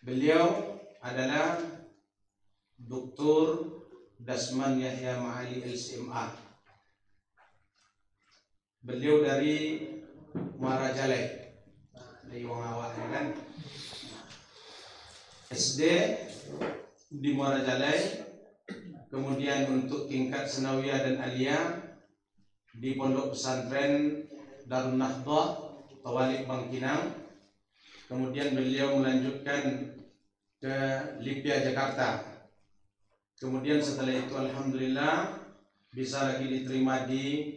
Beliau adalah Dr. Dasman Yahya Ma'ali LCMA. Beliau dari Muara Jalai, dari wong awak kan. SD di Muara Jalai, kemudian untuk tingkat sanawiyah dan aliyah di Pondok Pesantren Darun Nahdhah Tawalik Bangkinang. Kemudian beliau melanjutkan ke Lipia Jakarta. Kemudian setelah itu alhamdulillah bisa lagi diterima di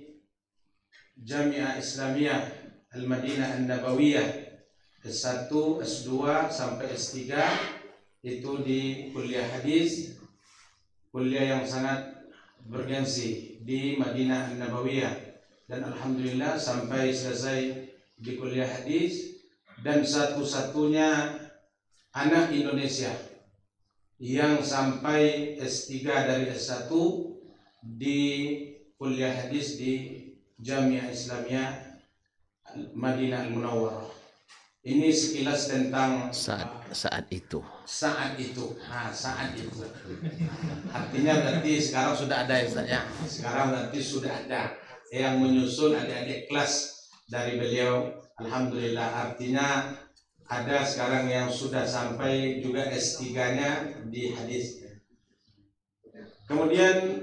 Jami'ah Islamiyah Al-Madinah An-Nabawiyah S1, S2 sampai S3 itu di kuliah hadis, kuliah yang sangat bergengsi di Madinah An-Nabawiyah, dan alhamdulillah sampai selesai di kuliah hadis, dan satu-satunya anak Indonesia yang sampai S3 dari S1 di kuliah hadis di Jami'ah Islamiyah Madinah Al-Munawwarah. Ini sekilas tentang saat itu. Saat itu. Artinya berarti sekarang sudah ada ya Ustaz ya. Sekarang berarti sudah ada yang menyusul adik-adik kelas dari beliau. Alhamdulillah, artinya ada sekarang yang sudah sampai juga S3-nya di hadis. Kemudian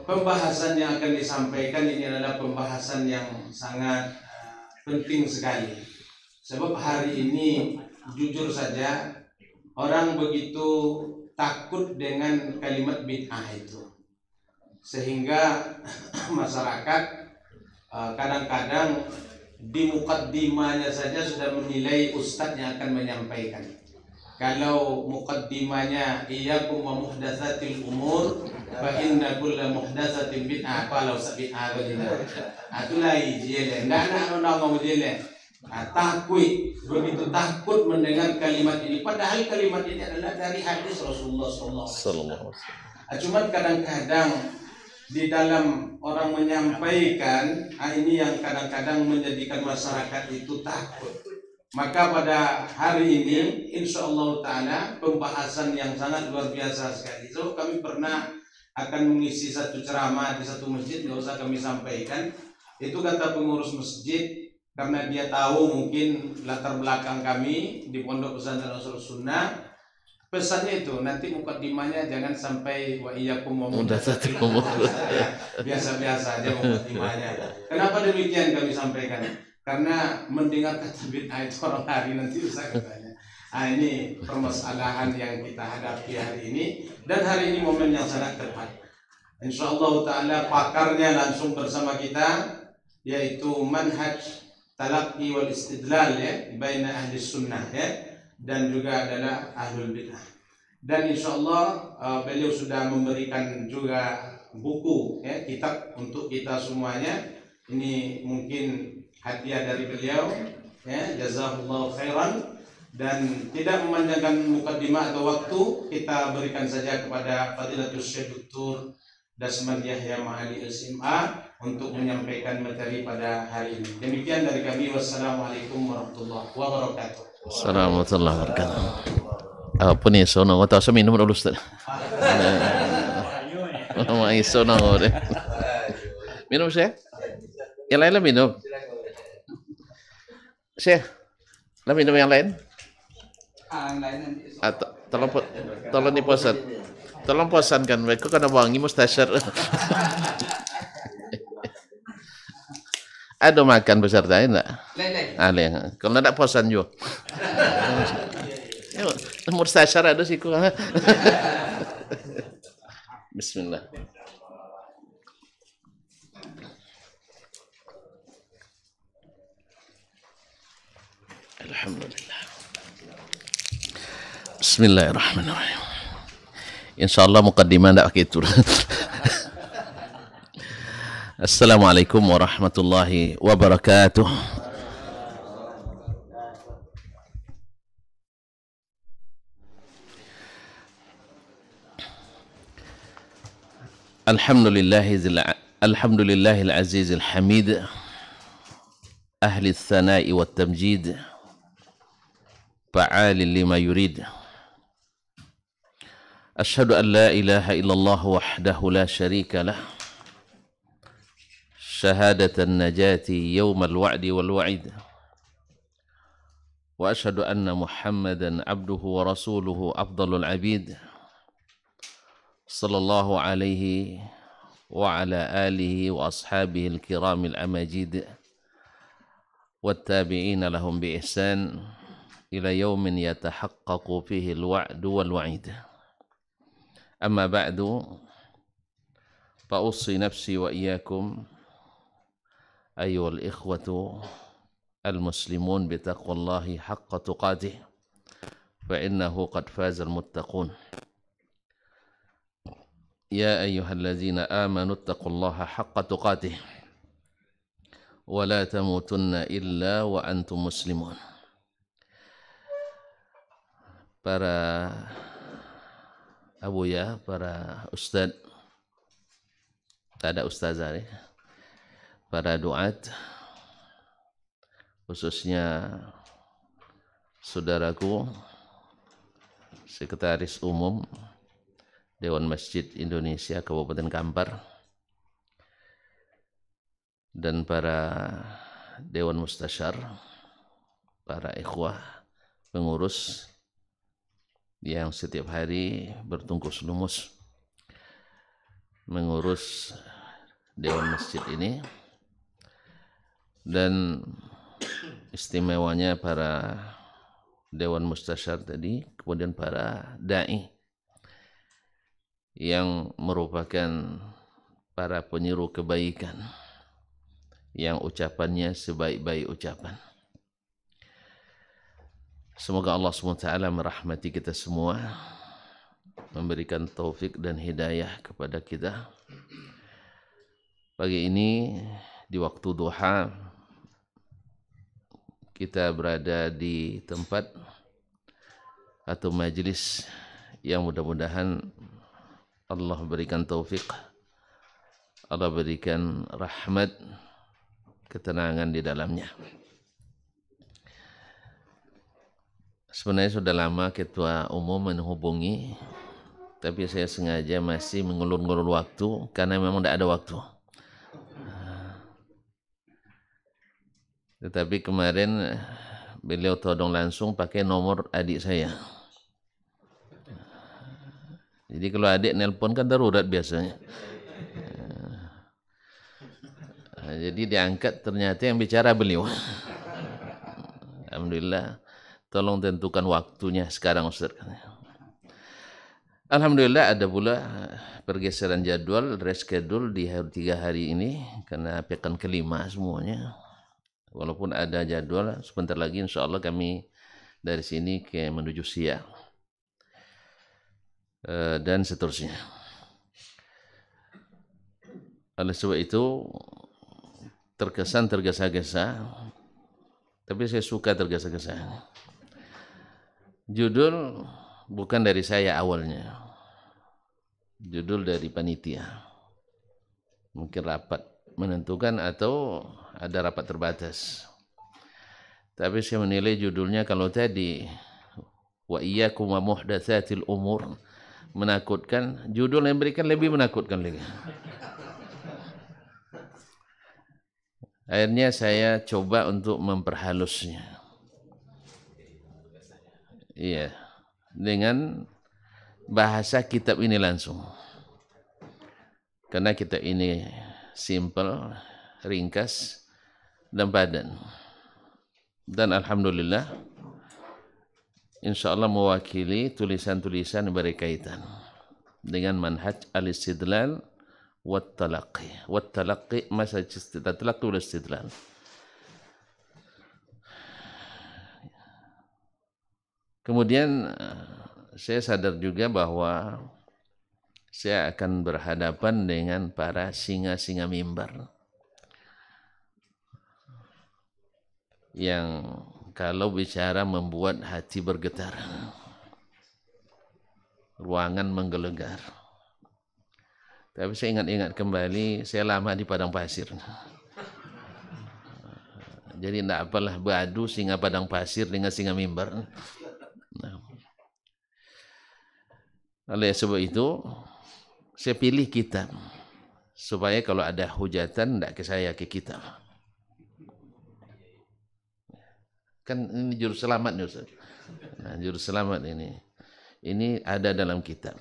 pembahasan yang akan disampaikan ini adalah pembahasan yang sangat penting sekali. Sebab hari ini jujur saja orang begitu takut dengan kalimat bid'ah itu, sehingga masyarakat kadang-kadang di mukaddimahnya saja sudah menilai ustadz yang akan menyampaikan. Kalau mukaddimahnya iyyakum wa muhdatsatil umur fa inna kulla muhdatsatin bid'ah, kalau bid'ah begini. Itulah ijele, ndak ngomong ijele. Takut, begitu takut mendengar kalimat ini, padahal kalimat ini adalah dari hadis Rasulullah sallallahu alaihi wasallam. Cuman kadang-kadang di dalam orang menyampaikan, ini yang kadang-kadang menjadikan masyarakat itu takut. Maka pada hari ini insyaallah ta'ala pembahasan yang sangat luar biasa sekali. So kami pernah akan mengisi satu ceramah di satu masjid, nggak usah kami sampaikan. Itu kata pengurus masjid, karena dia tahu mungkin latar belakang kami di Pondok Pesantren Ansarus Sunnah. Pesannya itu nanti mukaddimahnya jangan sampai wa iyyakum wa muhdatsatil umur. Biasa-biasa aja mukaddimahnya. Kenapa demikian kami sampaikan? Karena mendengar kata bid'ah itu orang hari nanti usah katanya. Ini permasalahan yang kita hadapi hari ini, dan hari ini momen yang sangat tepat. Insyaallah taala pakarnya langsung bersama kita, yaitu manhaj talaqqi wal istidlal ya baina ahli sunnah ya, dan juga adalah ahlul bid'ah. Dan insyaallah beliau sudah memberikan juga buku ya, kitab untuk kita semuanya. Ini mungkin hadiah dari beliau ya, jazakallahu khairan. Dan tidak memanjangkan mukaddimah atau waktu, kita berikan saja kepada Fadilatul Syekh Dr. Dasman Yahya Ma'ali LCMA untuk menyampaikan materi pada hari ini. Demikian dari kami. Wassalamualaikum warahmatullahi wabarakatuh. Assalamualaikum warahmatullahi wabarakatuh. Apa nih sono ngota saya minum dulu Ustaz. Mai sono ngore. Minum saya? Yang lain lah minum. Saya lah minum yang lain. Tolong diposan. Tolong posankan mereka karena wangi mustasyar. Ada makan beserta enggak? Ada. Kalau enggak posan juga. Mustasyar ada sih kok. Bismillah. Alhamdulillah. Bismillahirrahmanirrahim. Insyaallah mukaddimah ndak pakai itu. Assalamualaikum warahmatullahi wabarakatuh. Alhamdulillahil azizil hamid, ahli tsana'i wat tamjid, فعال لما يريد. أشهد أن لا إله إلا الله وحده لا شريك له شهادة النجاة يوم الوعد والوعيد. وأشهد أن محمدا عبده ورسوله أفضل العبيد صلى الله عليه وعلى آله وأصحابه الكرام الأماجيد والتابعين لهم بإحسان إلى يوم يتحقق فيه الوعد والوعيد. أما بعد فأوصي نفسي وإياكم أيها الإخوة المسلمون بتقوى الله حق تقاته فإنه قد فاز المتقون. يا أيها الذين آمنوا اتقوا الله حق تقاته ولا تموتن إلا وأنتم مسلمون. Para abuya, para ustadz, tak ada ustazah ya, para duat, khususnya saudaraku Sekretaris Umum Dewan Masjid Indonesia Kabupaten Kampar dan para Dewan Mustasyar, para ikhwah pengurus yang setiap hari bertungkus lumus mengurus Dewan Masjid ini, dan istimewanya para Dewan Mustasyar tadi, kemudian para da'i yang merupakan para penyeru kebaikan yang ucapannya sebaik-baik ucapan. Semoga Allah SWT merahmati kita semua, memberikan taufik dan hidayah kepada kita. Pagi ini di waktu duha kita berada di tempat atau majelis yang mudah-mudahan Allah berikan taufik, Allah berikan rahmat, ketenangan di dalamnya. Sebenarnya sudah lama Ketua Umum menghubungi, tapi saya sengaja masih mengulur-ngulur waktu karena memang tidak ada waktu. Tetapi kemarin beliau todong langsung pakai nomor adik saya. Jadi kalau adik nelpon kan darurat biasanya. Jadi diangkat, ternyata yang bicara beliau. Alhamdulillah. Tolong tentukan waktunya sekarang Ustaz. Alhamdulillah ada pula pergeseran jadwal, reschedule di 3 hari ini karena pekan kelima semuanya. Walaupun ada jadwal sebentar lagi insya Allah kami dari sini ke menuju Siak dan seterusnya. Oleh sebab itu terkesan tergesa-gesa, tapi saya suka tergesa-gesa. Judul bukan dari saya awalnya, judul dari panitia, mungkin rapat menentukan atau ada rapat terbatas. Tapi saya menilai judulnya kalau tadi wa iyyakum wa muhdatsatil umur menakutkan, judul yang berikan lebih menakutkan lagi. Akhirnya saya coba untuk memperhalusnya. Iya, dengan bahasa kitab ini langsung. Karena kitab ini simple, ringkas, dan padan. Dan alhamdulillah, insya Allah mewakili tulisan-tulisan yang berkaitan dengan manhaj al-istidlal wat-talaqqi. Wat-talaqqi masa istidlal, talaqqi wal istidlal. Kemudian saya sadar juga bahwa saya akan berhadapan dengan para singa-singa mimbar yang kalau bicara membuat hati bergetar, ruangan menggelegar. Tapi saya ingat-ingat kembali, saya lama di padang pasir. Jadi tidak apalah beradu singa padang pasir dengan singa mimbar. Oleh sebab itu, saya pilih kitab supaya kalau ada hujatan tidak ke saya, ke kita. Kan ini jurus selamat nih Ustaz. Nah, jurus selamat ini ada dalam kitab.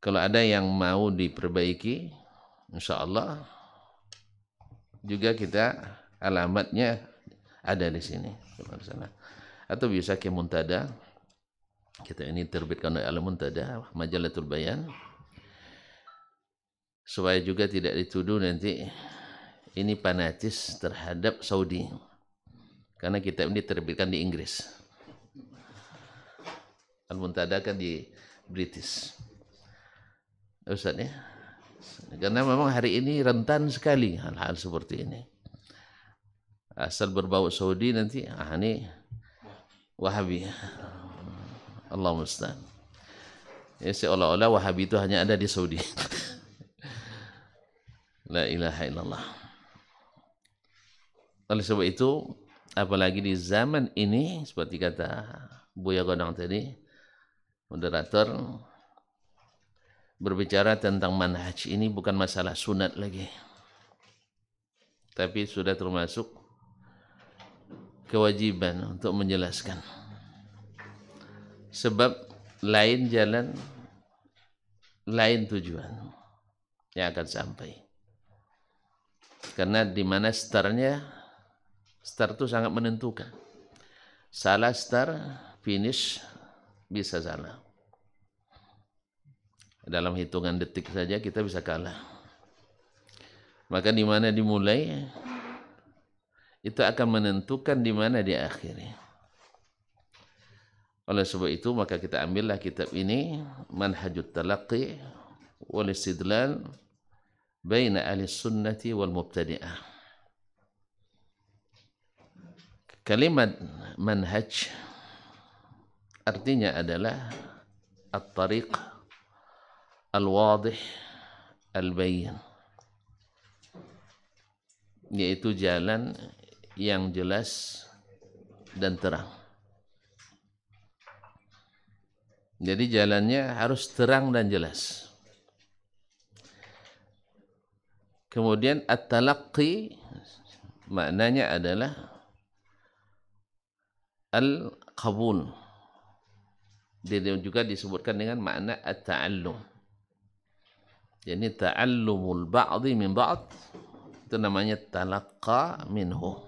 Kalau ada yang mau diperbaiki, insya Allah juga kita alamatnya ada di sini. Atau bisa ke Muntada. Kita ini terbitkan oleh Al-Muntada, Majalatul Bayan, supaya juga tidak dituduh nanti ini fanatis terhadap Saudi, karena kitab ini terbitkan di Inggris. Al-Muntada kan di British, Ustaz ya. Karena memang hari ini rentan sekali hal-hal seperti ini. Asal berbau Saudi nanti ini Wahabi. Allah musta'an. Ya, seolah-olah Wahabi itu hanya ada di Saudi. La ilaha illallah. Oleh sebab itu, apalagi di zaman ini, seperti kata Buya Godang tadi, moderator, berbicara tentang manhaj ini bukan masalah sunat lagi, tapi sudah termasuk kewajiban untuk menjelaskan. Sebab lain jalan, lain tujuan yang akan sampai. Karena di mana startnya, start itu sangat menentukan. Salah start, finish bisa salah. Dalam hitungan detik saja kita bisa kalah. Maka di mana dimulai, itu akan menentukan di mana diakhiri. Oleh sebab itu maka kita ambillah kitab ini, Manhajut Talaqqi wal Istidlal baina ahli sunnati wal mubtadi'ah. Kalimat manhaj artinya adalah at-tariq al-wadih al-bayyin, yaitu jalan yang jelas dan terang. Jadi jalannya harus terang dan jelas. Kemudian at-talaqqi maknanya adalah al-qabul. Dia juga disebutkan dengan makna at-ta'allum. Jadi ta'allumul ba'di min ba'd itu namanya talaqqa minhu.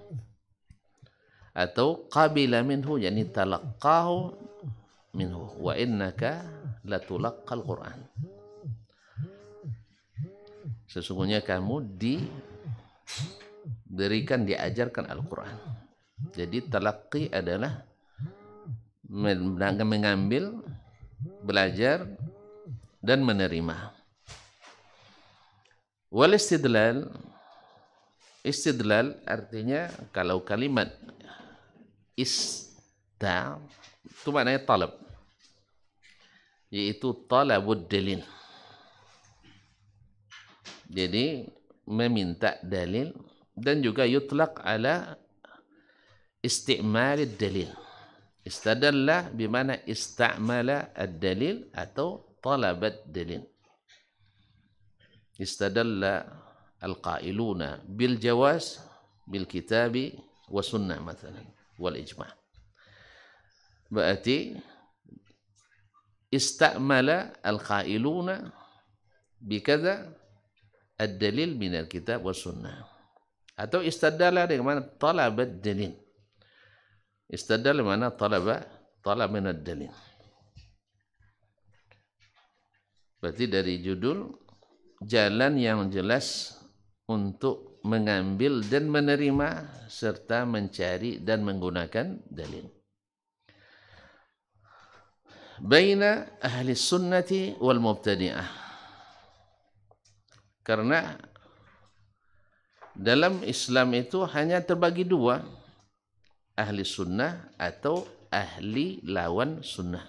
Atau qabila minhu, yani talaqqahu minhu wa innaka latulaqqal Qur'an. Sesungguhnya kamu diberikan, diajarkan Al-Quran. Jadi talaqqi adalah mengambil, belajar, dan menerima. Wal istidlal, istidlal artinya kalau kalimat ista itu maknanya talab, yaitu talabud dalil. Jadi meminta dalil, dan juga yutlaq ala isti'malid dalil. Istadalla bimana ista'mala ad-dalil atau talabat dalil. Istadalla al-qailuna bil jawaz bil kitabi wa sunnah mathalan wal ijma'. Berarti ista'mala al-qailuna bikadza ad-dalil min al-kitab wa sunnah. Atau istadalla dengan talabat dalil. Istadalla mana talab min ad-dalil. Berarti dari judul jalan yang jelas untuk mengambil dan menerima serta mencari dan menggunakan dalil. Baina ahli sunnati wal mubtadi'ah. Karena dalam Islam itu hanya terbagi dua, ahli sunnah atau ahli lawan sunnah.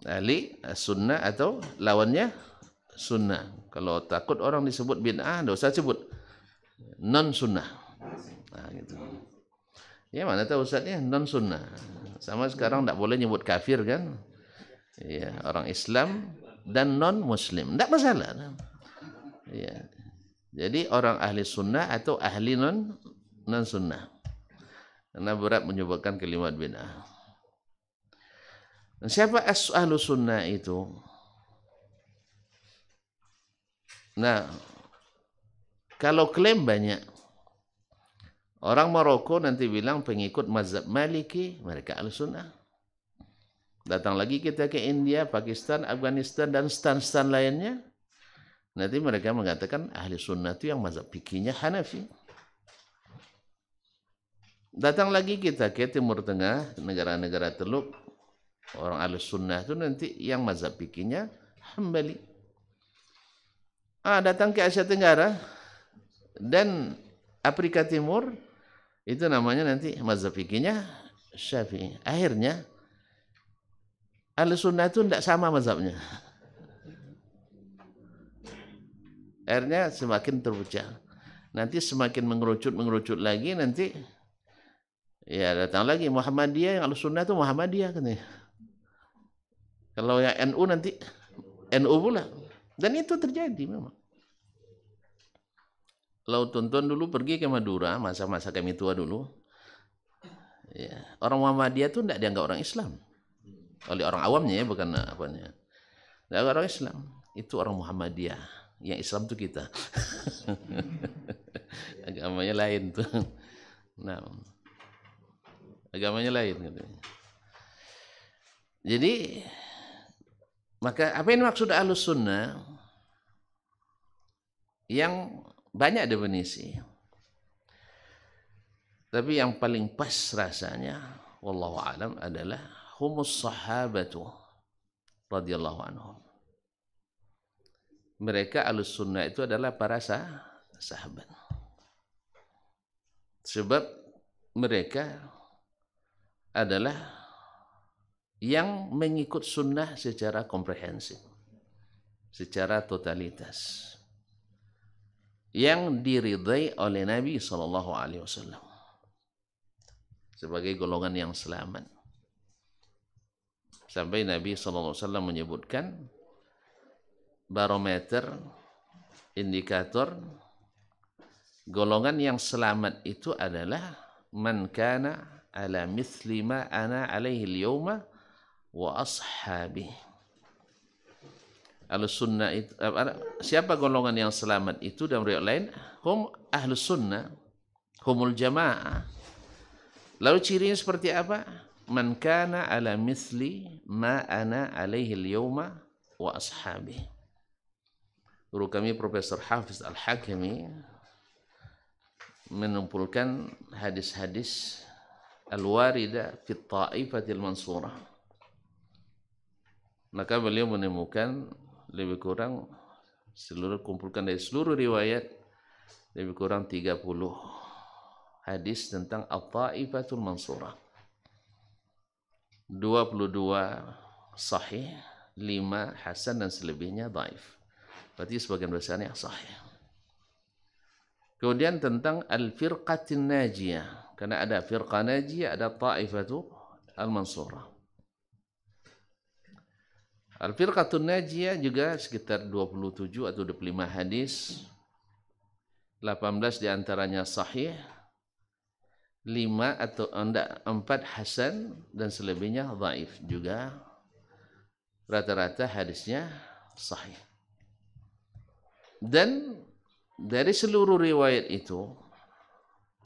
Ahli sunnah atau lawannya sunnah. Kalau takut orang disebut bid'ah, tidak usah sebut non sunnah. Nah, gitu. Ya mana tahu Ustaznya non sunnah. Sama sekarang tidak boleh nyebut kafir kan? Ya, orang Islam dan non Muslim, tidak masalah. Ya. Jadi orang ahli sunnah atau ahli non sunnah, karena berat menyebutkan kalimat bid'ah. Dan siapa ahlu sunnah itu? Nah, kalau klaim banyak, orang Maroko nanti bilang pengikut mazhab Maliki, mereka ahlu sunnah. Datang lagi kita ke India, Pakistan, Afghanistan, dan stan-stan lainnya, nanti mereka mengatakan ahli sunnah itu yang mazhab fikihnya Hanafi. Datang lagi kita ke Timur Tengah, negara-negara Teluk, orang ahli sunnah itu nanti yang mazhab fikihnya Hambali. Datang ke Asia Tenggara dan Afrika Timur, itu namanya nanti mazhab fikihnya Syafi'i. Akhirnya ahli sunnah itu tidak sama mazhabnya. Akhirnya semakin terpecah. Nanti semakin mengerucut lagi, nanti ya datang lagi Muhammadiyah, yang ahli sunnah itu Muhammadiyah katanya. Kalau yang NU nanti NU pula. Dan itu terjadi memang. Kalau tonton dulu pergi ke Madura, masa-masa kami tua dulu, ya, orang Muhammadiyah itu tidak dianggap orang Islam. Oleh orang awamnya ya, bukan apanya. Tidak orang Islam. Itu orang Muhammadiyah. Yang Islam itu kita. Agamanya lain tuh. Nah, agamanya lain. Jadi, maka apa yang maksud ahlus sunnah? Yang banyak definisi. Tapi yang paling pas rasanya, wallahu alam, adalah humus sahabatu radhiyallahu anhum. Mereka ahlus sunnah itu adalah para sahabat. Sebab mereka adalah yang mengikut sunnah secara komprehensif, secara totalitas, yang diridai oleh Nabi SAW sebagai golongan yang selamat. Sampai Nabi SAW menyebutkan barometer, indikator golongan yang selamat itu adalah man kana ala mithli ma ana alaihi al-yawma wa ashabi. Ahlus sunnah itu, siapa golongan yang selamat itu dalam riwayat lain? Hum ahlus sunnah, humul jamaah. Lalu cirinya seperti apa? Man kana ala mithli ma ana alaihi al-yawma wa ashabi. Guru kami Profesor Hafiz Al-Hakimi menumpulkan hadis-hadis al-warida fi ta'ifatil mansurah. Maka beliau menemukan lebih kurang kumpulkan dari seluruh riwayat lebih kurang 30 hadis tentang at-ta'ifatul mansurah. 22 sahih, 5 hasan dan selebihnya dhaif. Berarti sebagian besarnya sahih. Kemudian tentang al-firqatin najiyah, karena ada firqah najiyah, ada ta'ifatu al-mansurah. Al-firqatun najiyah juga sekitar 27 atau 25 hadis, 18 diantaranya sahih, 5 atau 4 hasan dan selebihnya dhaif. Juga rata-rata hadisnya sahih. Dan dari seluruh riwayat itu,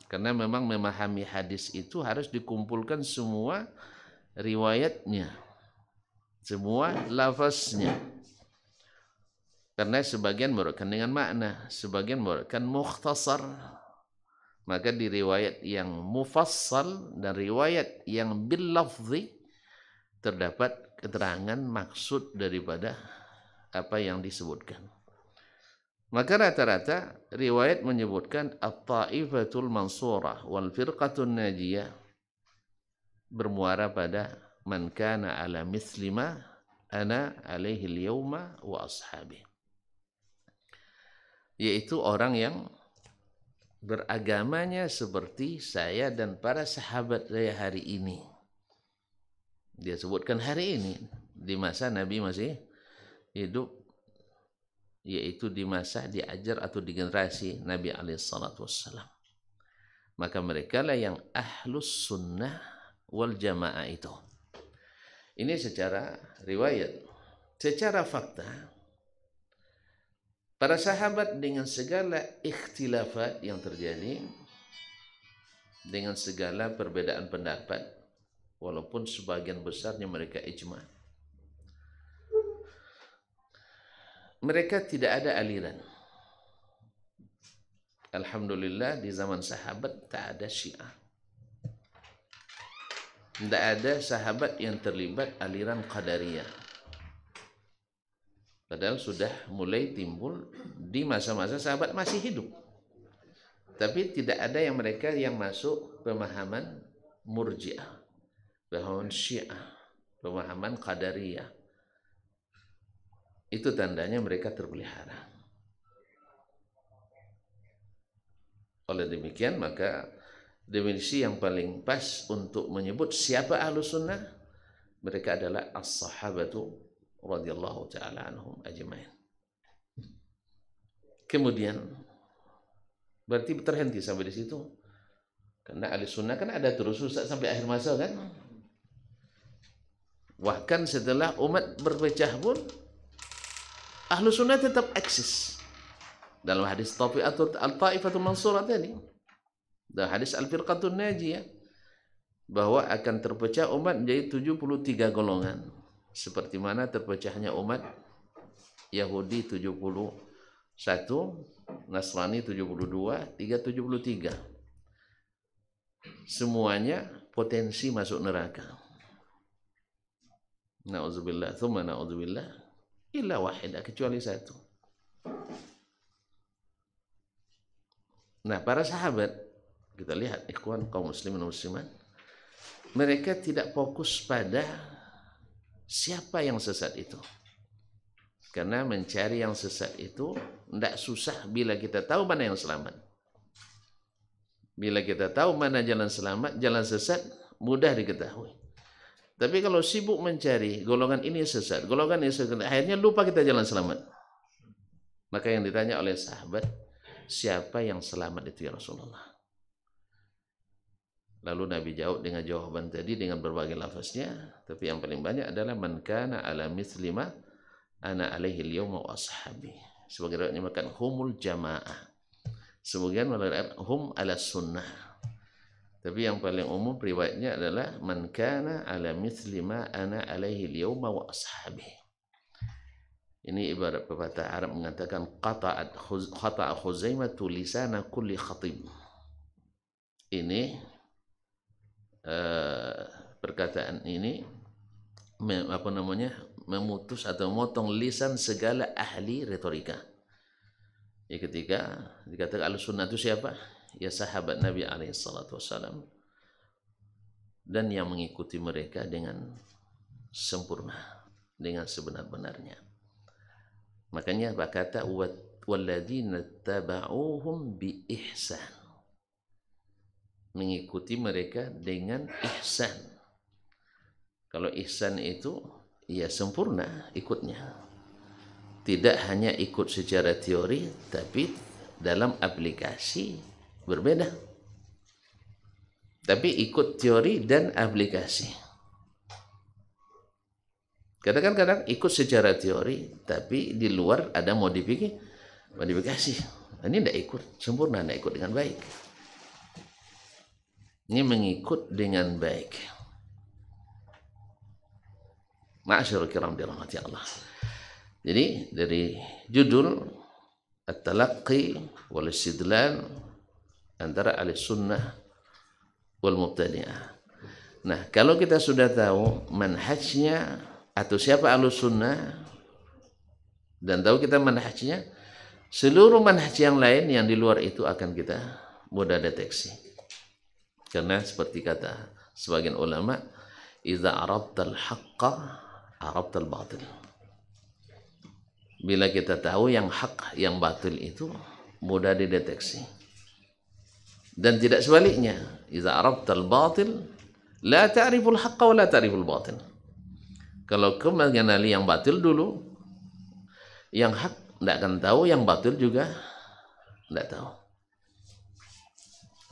karena memang memahami hadis itu harus dikumpulkan semua riwayatnya, semua lafaznya. Karena sebagian merupakan dengan makna, sebagian merupakan mukhtasar. Maka di riwayat yang mufassal dan riwayat yang bil lafzi terdapat keterangan maksud daripada apa yang disebutkan. Maka rata-rata riwayat menyebutkan at-ta'ifatul mansurah wal firqatun najiyah bermuara pada man kana ala mithli ma ana alaihi al-yawma wa ashabi, yaitu orang yang beragamanya seperti saya dan para sahabat saya hari ini. Dia sebutkan hari ini di masa Nabi masih hidup, yaitu di masa diajar atau di generasi Nabi alaihissalatu wassalam. Maka mereka lah yang ahlus sunnah wal jamaah itu. Ini secara riwayat. Secara fakta, para sahabat dengan segala ikhtilafat yang terjadi, dengan segala perbedaan pendapat, walaupun sebagian besarnya mereka ijma', mereka tidak ada aliran. Alhamdulillah di zaman sahabat tak ada Syiah. Tidak ada sahabat yang terlibat aliran Qadariyah. Padahal sudah mulai timbul di masa-masa sahabat masih hidup. Tapi tidak ada yang mereka yang masuk pemahaman Murji'ah, pemahaman Syiah, pemahaman Qadariyah. Itu tandanya mereka terpelihara. Oleh demikian, maka definisi yang paling pas untuk menyebut siapa ahlus sunnah, mereka adalah as-sahabatu radhiyallahu ta'ala anhum ajma'in. Kemudian berarti terhenti sampai di situ, karena ahlus sunnah kan ada terus sampai akhir masa kan. Bahkan setelah umat berpecah pun ahlus sunnah tetap eksis. Dalam hadis al-Ta'ifatul Mansurah tadi, dalam hadis al-Firqatun Najiyah, bahwa akan terpecah umat menjadi 73 golongan, seperti mana terpecahnya umat Yahudi 71, Nasrani 72, 73. Semuanya potensi masuk neraka. Na'udzubillah, thumma na'udzubillah, illa wahidah, kecuali satu. Nah, para sahabat, kita lihat ikhwan kaum muslimin dan muslimat, mereka tidak fokus pada siapa yang sesat itu. Karena mencari yang sesat itu tidak susah bila kita tahu mana yang selamat. Bila kita tahu mana jalan selamat, jalan sesat mudah diketahui. Tapi kalau sibuk mencari golongan ini sesat, golongan ini sesat, akhirnya lupa kita jalan selamat. Maka yang ditanya oleh sahabat, siapa yang selamat itu ya Rasulullah? Lalu Nabi jawab dengan jawaban tadi dengan berbagai lafaznya, tapi yang paling banyak adalah man kana ala mithli ma ana alaihi al-yawma wa ashabi. Sebagai riwayatnya makan humul jamaah. Sebagian mengatakan hum ala sunnah. Tapi yang paling umum riwayatnya adalah man kana ala mithli ma ana alaihi al-yawma wa ashabi. Ini ibarat pepatah Arab mengatakan qata'a Khuzaimah lisana kulli khatib. Ini perkataan ini memutus atau memotong lisan segala ahli retorika. Ya, ketika dikatakan al-sunnah itu siapa? Ya sahabat Nabi alaihissalatu wassalam dan yang mengikuti mereka dengan sempurna, dengan sebenar-benarnya. Makanya Pak kata walladzina taba'uhum bi ihsan, mengikuti mereka dengan ihsan. Kalau ihsan itu ya sempurna ikutnya, tidak hanya ikut secara teori tapi dalam aplikasi berbeda. Tapi ikut teori dan aplikasi. Kadang-kadang ikut secara teori, tapi di luar ada modifikasi. Ini tidak ikut sempurna, tidak ikut dengan baik. Ini mengikut dengan baik. Ma'asyarul kiram dirahmati Allah. Jadi dari judul At-Talaqqi wal Istidlal antara Ahlussunnah wal Mubtadi'ah. Nah, kalau kita sudah tahu manhajnya atau siapa Ahlussunnah dan tahu kita manhajnya, seluruh manhaj yang lain yang di luar itu akan kita mudah deteksi. Karena seperti kata sebagian ulama, idza arabtal haqqa arabtal batil. Bila kita tahu yang hak, yang batil itu mudah dideteksi. Dan tidak sebaliknya, idza arabtal batil la ta'riful haqqa wa la ta'riful batil. Kalau kau mengenali yang batil dulu, yang hak tidak akan tahu, yang batil juga tidak tahu.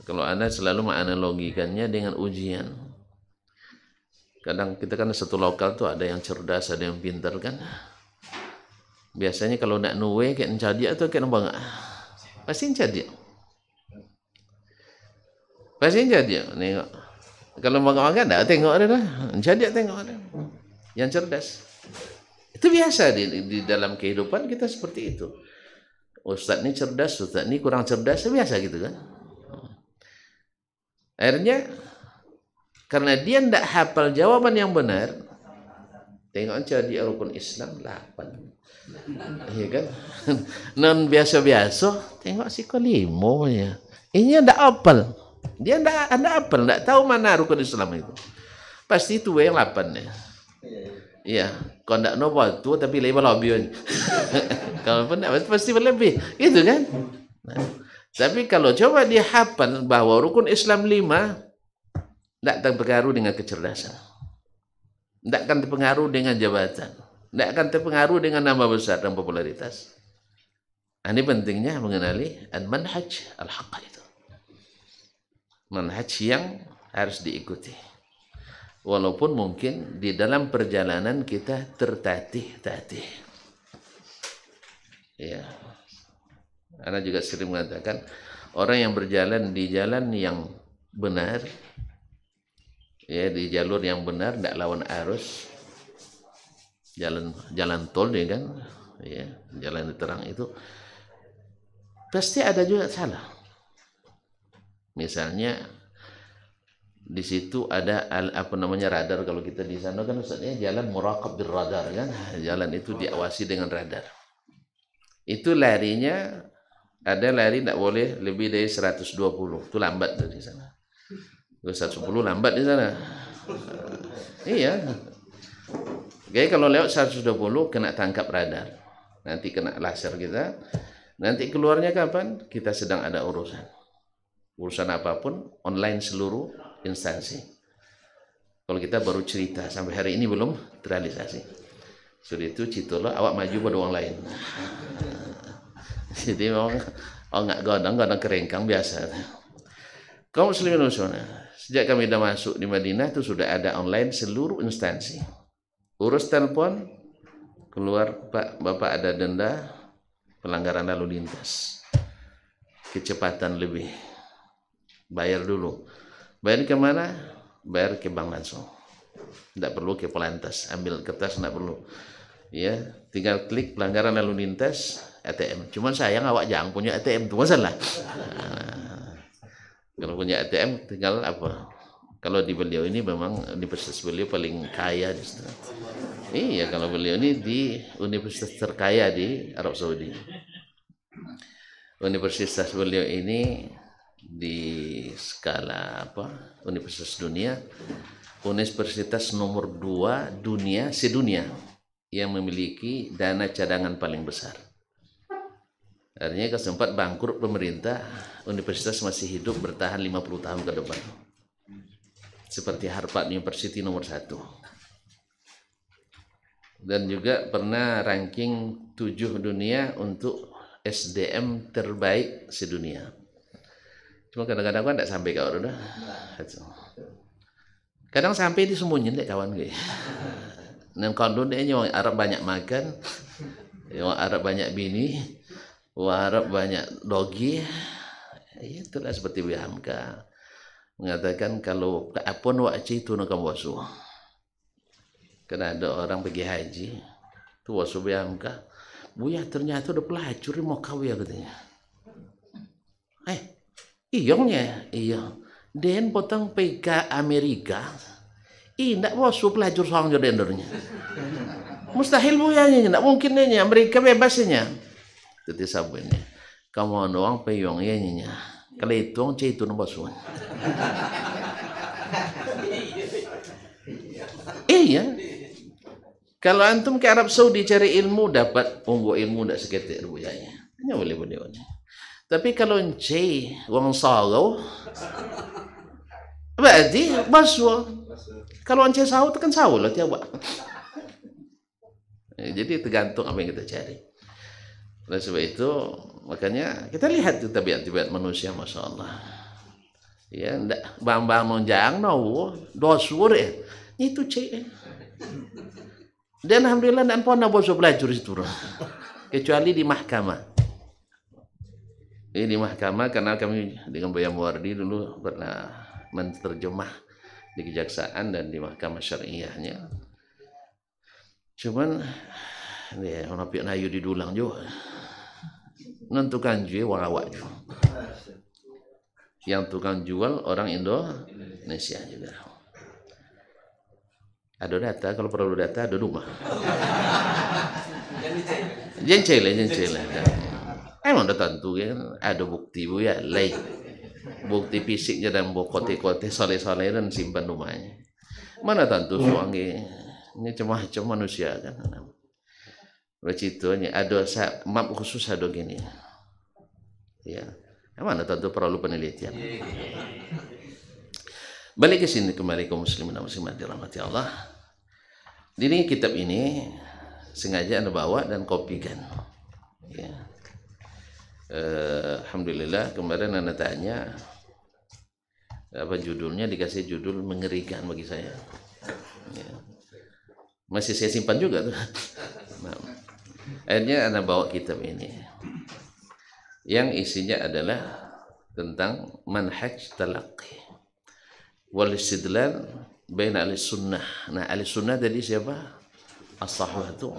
Kalau Anda selalu menganalogikannya dengan ujian. Kadang kita kan satu lokal tuh ada yang cerdas, ada yang pintar kan. Biasanya kalau nak nuwe kayak mencadia atau kayak nembang, pasti mencadia. Pasti mencadia. Nengok. Kalau makan dah tengok ada dah. Mencadia tengok ada. Yang cerdas. Itu biasa di dalam kehidupan kita seperti itu. Ustaz ini cerdas, Ustaz ini kurang cerdas, biasa gitu kan. Akhirnya karena dia tidak hafal jawaban yang benar, tengok jadi rukun Islam 8. Iya kan? Non biasa-biasa, tengok si kolimo ya. Ini tidak hafal. Dia tidak hafal, tidak tahu mana rukun Islam itu. Pasti itu yang 8 ya. Iya, kalau tidak nopo itu tapi lebih lebih. Kalau pun pasti berlebih, gitu kan? Nah, tapi kalau coba dia hafal bahwa rukun Islam 5, tidak terpengaruh dengan kecerdasan, tidak akan terpengaruh dengan jabatan, tidak akan terpengaruh dengan nama besar dan popularitas. Ini pentingnya mengenali al-manhaj al-haqq itu, manhaj yang harus diikuti. Walaupun mungkin di dalam perjalanan kita tertatih-tatih. Ya. Ana juga sering mengatakan orang yang berjalan di jalan yang benar, ya di jalur yang benar, tidak lawan arus, jalan tol ya kan, ya jalan terang itu pasti ada juga salah. Misalnya di situ ada radar. Kalau kita di sana kan maksudnya jalan muraqab bil radar kan, jalan itu diawasi dengan radar. Itu larinya ada lari tidak boleh lebih dari 120, itu lambat dari sana. 110 lambat di sana. Iya. Jadi kalau lewat 120 kena tangkap radar, nanti kena laser kita. Nanti keluarnya kapan? Kita sedang ada urusan apapun online seluruh instansi. Kalau kita baru cerita sampai hari ini belum terrealisasi, sudah itu citulah awak maju pada orang lain. Jadi memang nggak godang keringkang biasa. Kaum muslimin muslimat, sejak kami sudah masuk di Madinah itu sudah ada online seluruh instansi. Urus telepon, keluar Pak, Bapak ada denda pelanggaran lalu lintas, kecepatan lebih, bayar dulu. Bayar ke mana? Bayar ke bank langsung. Tidak perlu ke Polantas, ambil kertas tidak perlu. Ya, tinggal klik pelanggaran lalu lintas ATM. Cuman sayang awak jangan punya ATM, itu masalah. Nah, kalau punya ATM tinggal apa? Kalau di beliau ini memang universitas beliau paling kaya di sana. Iya, kalau beliau ini di universitas terkaya di Arab Saudi. Universitas beliau ini di skala universitas dunia, universitas nomor 2 dunia sedunia yang memiliki dana cadangan paling besar. Artinya kalau sempat bangkrut pemerintah, universitas masih hidup bertahan 50 tahun ke depan. Seperti Harvard University nomor 1. Dan juga pernah ranking 7 dunia untuk SDM terbaik sedunia. Cuma kadang-kadang kan tidak sampai kau udah. Kadang sampai disembunyiin deh kawan gue. Dan kalau dia orang Arab banyak makan, orang Arab banyak bini, orang Arab banyak dogi. Itulah seperti Bihamka mengatakan kalau apun waktu itu nak wasu. Karena ada orang pergi haji, tu wasu Bihamka, Buya ternyata udah pelacur mau kawin katanya. Iya. Den potong PK Amerika. Ndak wasu pelacur soang jodendernya. Mustahil buyanya, ndak mungkin nya Amerika bebasnya. Teti sabunnya. Kamu doang peyong nya. Kalau itu nombasuan. Iya. Kalau antum ke Arab Saudi cari ilmu dapat ilmu ndak seketik buyanya. Hanya boleh. Tapi kalau encik wong sarau berarti baswa. Kalau encik sahut kan sahut lah tiap. Jadi tergantung apa yang kita cari. Oleh sebab itu makanya kita lihat tuh tabiat-tabiat manusia, masya Allah. Ya, ndak bang monjang no dosur ya itu cek. Dan alhamdulillah dan pernah boso belajar itu kecuali di mahkamah. Ini di mahkamah karena kami dengan Buya Muwardi dulu pernah menterjemah di kejaksaan dan di mahkamah syariahnya. Cuman ya orang pian ayu didulang juga. Nentukan jual warawak juga. Yang tukang jual orang Indonesia juga. Ada data, kalau perlu data ada rumah. Jencel. Emang udah tentu kan ada bukti bu ya, lain bukti fisiknya dan kote-kote soleh-soleh dan simpan rumahnya. Mana tentu suami ini macam manusia kan. Begitu ada map khusus ada gini. Ya. Mana tentu perlu penelitian. Balik ke sini kembali kaum muslimin dan muslimat dirahmati Allah. Ini kitab ini sengaja Anda bawa dan kopikan. Ya. Alhamdulillah kemarin Anda tanya apa judulnya, dikasih judul mengerikan bagi saya. Ya. Masih saya simpan juga tuh. Nah, akhirnya Anda bawa kitab ini yang isinya adalah tentang manhaj talaqqi wal istidlal baina ahli sunnah. Nah, ahli sunnah tadi siapa? As-sahabatu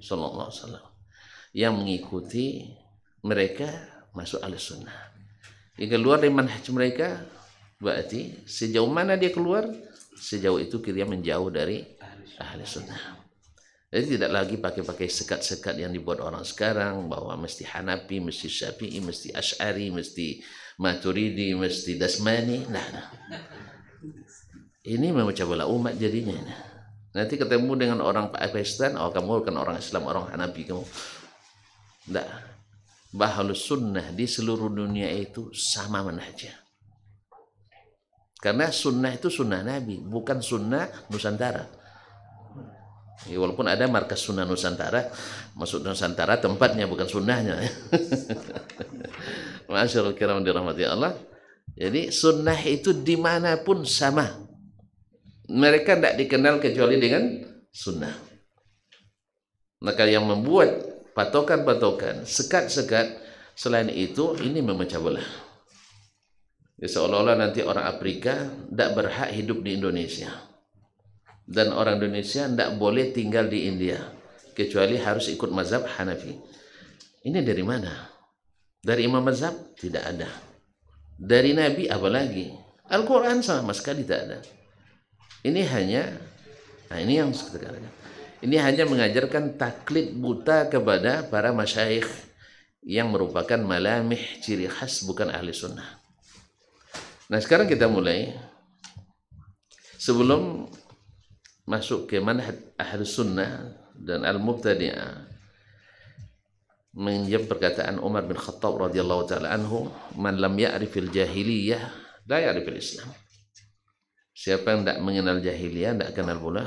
sallallahu alaihi wasallam yang mengikuti mereka masuk ahli sunnah. Jika keluar dari manhaj mereka berarti sejauh mana dia keluar, sejauh itu dia menjauh dari ahli sunnah. Jadi tidak lagi pakai sekat-sekat yang dibuat orang sekarang bahwa mesti Hanafi, mesti Syafi'i, mesti Asy'ari, mesti Maturidi, mesti Dasmani. Nah. Ini memecah belah umat jadinya. Nanti ketemu dengan orang Pakistan, oh kamu kan orang Islam, orang Hanafi kamu. Tidak. Ahlus sunnah di seluruh dunia itu sama manhajnya. Karena sunnah itu sunnah Nabi, bukan sunnah Nusantara. Ya, walaupun ada markas sunnah Nusantara, maksud Nusantara tempatnya bukan sunnahnya. Masyaallah kiram dirahmati Allah. Jadi sunnah itu dimanapun sama. Mereka tidak dikenal kecuali dengan sunnah. Maka yang membuat patokan-patokan, sekat-sekat selain itu ini memecah belah. Ya, seolah-olah nanti orang Afrika tidak berhak hidup di Indonesia. Dan orang Indonesia tidak boleh tinggal di India kecuali harus ikut mazhab Hanafi. Ini dari mana? Dari imam mazhab? Tidak ada. Dari Nabi apalagi? Al-Quran sama sekali tidak ada. Ini hanya, nah ini yang sekarang. Ini hanya mengajarkan taklid buta kepada para masyayikh yang merupakan malamih ciri khas bukan ahli sunnah. Nah sekarang kita mulai. Sebelum masuk ke manhaj ahli sunnah dan al-mubtadi'ah, menjawab perkataan Umar bin Khattab radhiyallahu taala anhu, man lam ya'rifil jahiliyah la ya'rifil Islam. Siapa yang tidak mengenal jahiliyah tidak kenal pula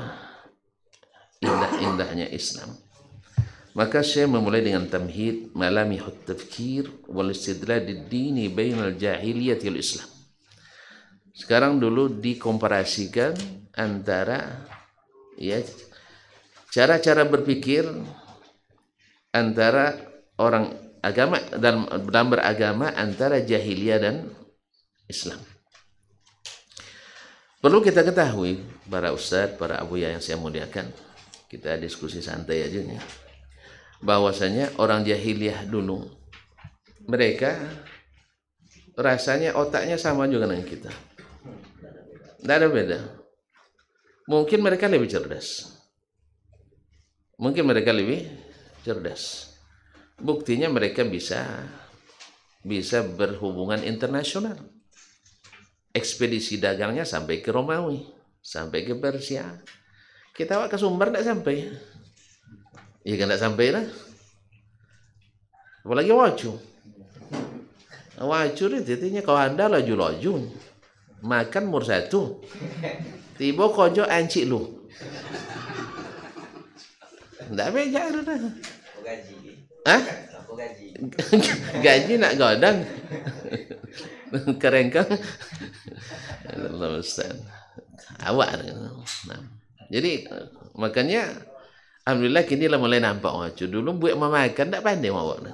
indah-indahnya Islam. Maka saya memulai dengan tamhid malamihut tafkir wal istidlal ad-dini bainal jahiliyah wal Islam. Sekarang dulu dikomparasikan antara ya cara-cara berpikir antara orang agama dalam beragama antara jahiliyah dan Islam. Perlu kita ketahui para ustadz, para abuya yang saya muliakan, kita diskusi santai aja nih, bahwasanya orang jahiliyah dulu mereka rasanya otaknya sama juga dengan kita, tidak ada beda. Mungkin mereka lebih cerdas. Buktinya mereka bisa berhubungan internasional. Ekspedisi dagangnya sampai ke Romawi, sampai ke Persia. Kita ke Sumbar tidak sampai. Iya kan tidak sampai lah. Apalagi Wacu itu intinya kalau anda laju-laju makan mur satu. Tiba kojo anci lu. Ndak beja dah. Gaji. Hah? Aku gaji. Gaji nak godang. Kerengkang. Allah Ustaz. Awak. Nah. Jadi makanya alhamdulillah kini lah mulai nampak macam dulu buat memakan tak pandai awak.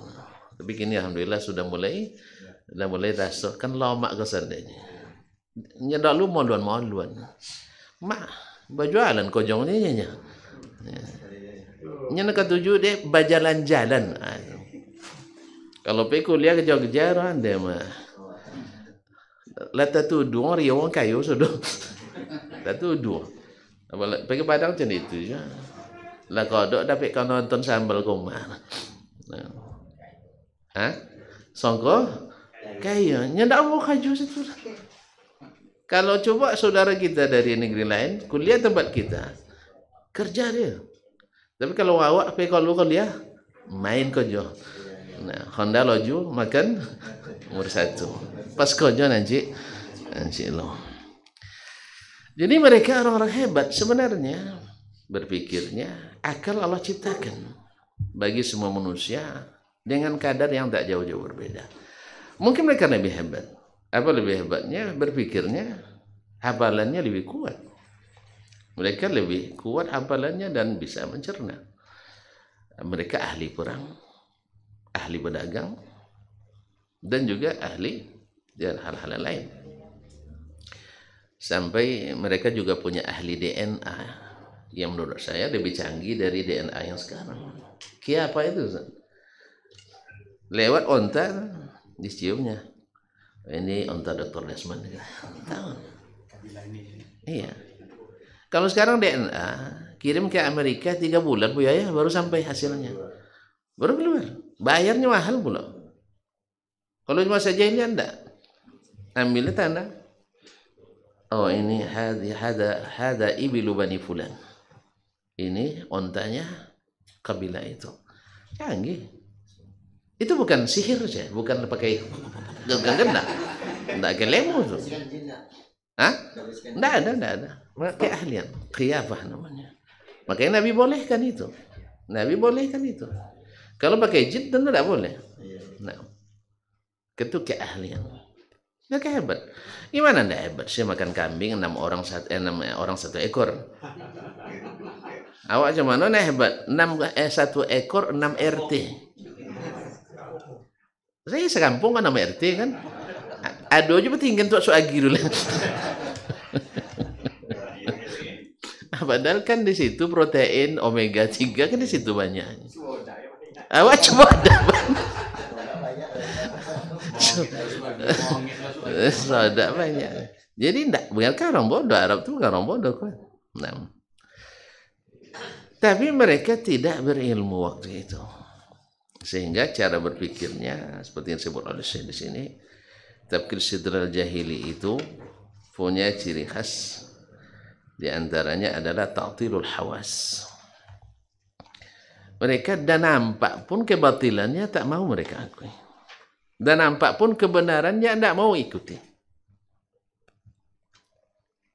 Tapi kini alhamdulillah sudah mulai rasa kan lama ke sandanya. Nya dulu maluan. Mak berjualan kojong ni nya. Nya nak tuju dia berjalan-jalan. Kalau pergi kuliah ke Jogja dia mah. Lata tuduh orang orang kayu sudah. Tak tuduh. Pergi Padang macam itu je. Lah kodok dapat kau nonton sambal koma. Hah? Songko? Kaya. Nya ndak mau kaju situ. Kalau coba saudara kita dari negeri lain, kuliah tempat kita, kerja dia. Tapi kalau awak pergi kalau kuliah, main kerja. Nah, Honda loju makan nomor 1. Pas kerja nanti lo. Jadi mereka orang-orang hebat sebenarnya berpikirnya akal Allah ciptakan bagi semua manusia dengan kadar yang tak jauh-jauh berbeda. Mungkin mereka lebih hebat. Apa lebih hebatnya? Berpikirnya hafalannya lebih kuat. Mereka lebih kuat hafalannya dan bisa mencerna. Mereka ahli perang, ahli berdagang, dan juga ahli dan hal-hal lain. Sampai mereka juga punya ahli DNA yang menurut saya lebih canggih dari DNA yang sekarang. Kia apa itu? Lewat onta diciumnya. Ini onta Dr. Desmond. Tahu? Iya. Kalau sekarang DNA kirim ke Amerika 3 bulan Bu ya baru sampai hasilnya. Baru keluar. Bayarnya mahal pula. Kalau cuma saja ini anda ambilnya tanda. Oh ini hada ibilu bani fulan. Ini ontanya kabilah itu. Canggih. Itu bukan sihir saja, bukan pakai ganda. Enggak pakai lemu tuh. Hah? Enggak ada. Pakai ahlian, khiyafah namanya. Makanya Nabi bolehkan itu. Kalau pakai jin tentu tidak boleh. Nah, itu keahlian. Mereka hebat. Gimana enggak hebat? Saya makan kambing 6 orang 1 ekor. Awak macam mana hebat? 1 ekor 6 RT. Saya sekampung kan nama RT kan. Aduh aja tinggal tuak suagi dulu. Padahal kan di situ protein omega 3 kan di situ banyak. Awak coba ada. Soda banyak. Jadi enggak bukan orang bodoh, Arab itu bukan orang bodoh kan. Nah. Tapi mereka tidak berilmu waktu itu. Sehingga cara berpikirnya seperti yang disebut oleh Syekh di sini, tafkir sidral jahili itu punya ciri khas. Di antaranya adalah ta'tilul hawas. Mereka dan nampak pun kebatilannya tak mau mereka akui. Dan nampak pun kebenarannya tidak mau ikuti.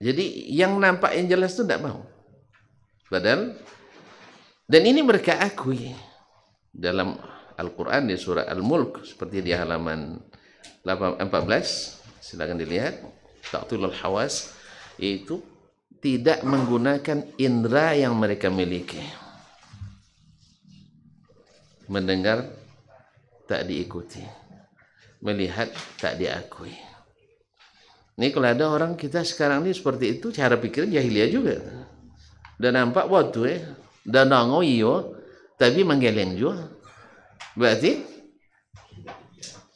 Jadi yang nampak yang jelas itu tidak mau. Padahal dan ini mereka akui dalam Al-Quran di surah Al-Mulk seperti di halaman 14 silakan dilihat. Ta'tilul hawas itu tidak menggunakan indera yang mereka miliki. Mendengar tak diikuti, melihat tak diakui. Ini kalau ada orang kita sekarang ini seperti itu, cara pikir jahiliyah juga. Dan nampak waktu dan nangou iyo, tapi menggeleng juga. Berarti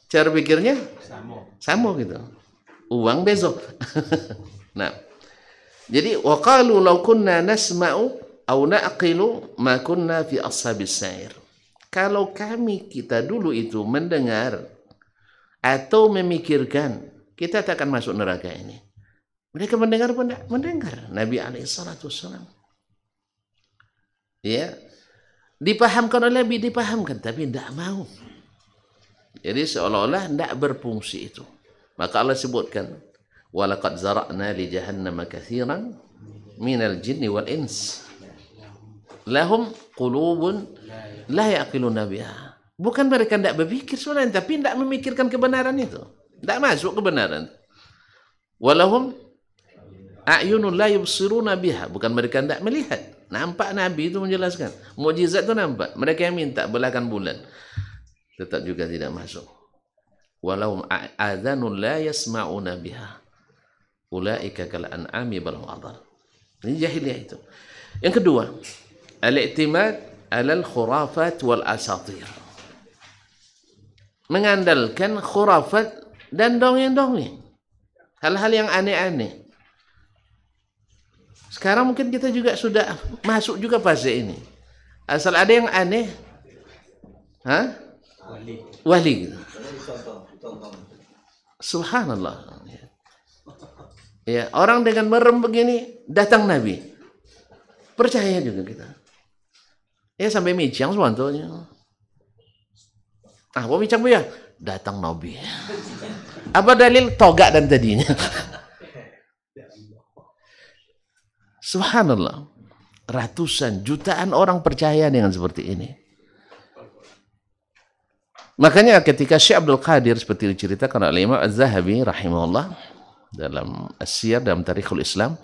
cara pikirnya sama gitu. Uang besok. Nah, jadi waqalu law kunna nasma'u aw na'qilu ma kunna fi ashabis sa'ir. Kalau kita dulu itu mendengar atau memikirkan, kita tak akan masuk neraka ini. Mereka mendengar pun tidak mendengar Nabi alaihi salatu wassalam. Ya. Dipahamkan oleh Nabi, dipahamkan tapi tidak mau. Jadi seolah-olah tidak berfungsi itu. Maka Allah sebutkan, walaqad zara'na li jahannama katsiran minal jinni wal ins. lahum qulubun la yaqiluna biha. Bukan mereka tidak berpikir sebenarnya, tapi tidak memikirkan kebenaran itu. Tidak masuk kebenaran. Walahum a'yunun la yubsiruna biha. Bukan mereka tidak melihat. Nampak Nabi itu menjelaskan. Mukjizat itu nampak. Mereka yang minta belahkan bulan. Tetap juga tidak masuk. Walahum a'adhanun la yasma'una biha. Ulaika kal an'ami bal hum adall. Ini jahiliyah itu. Yang kedua, al-i'timad 'ala al-khurafat wal asatir. Mengandalkan khurafat dan dongeng-dongeng. Hal-hal yang aneh-aneh. Sekarang mungkin kita juga sudah masuk juga fase ini. Asal ada yang aneh, wali. Subhanallah. Ya, orang dengan merem begini datang Nabi. Percaya juga kita. Ya sampai micang semuanya. Mau bincang ya? Datang Nabi. Apa dalil? Togak dan tadinya. Subhanallah. Ratusan, jutaan orang percaya dengan seperti ini. Makanya ketika Syekh Abdul Qadir seperti diceritakan oleh Imam Az-Zahabi rahimahullah dalam As-Siyar dalam Tarikhul Islam,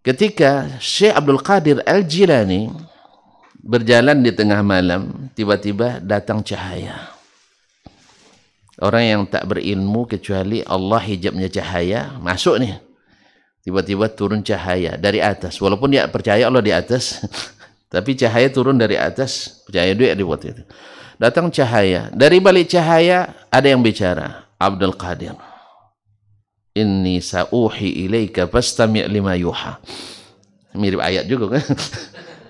ketika Syekh Abdul Qadir Al-Jilani berjalan di tengah malam, tiba-tiba datang cahaya. Orang yang tak berilmu kecuali Allah hijabnya cahaya, masuk nih. Tiba-tiba turun cahaya dari atas. Walaupun dia percaya Allah di atas, tapi cahaya turun dari atas, percaya dia dibuat itu. Datang cahaya. Dari balik cahaya ada yang bicara. Abdul Qadir. Inni sa'uhi ilaika fastami' lima yuha. Mirip ayat juga kan.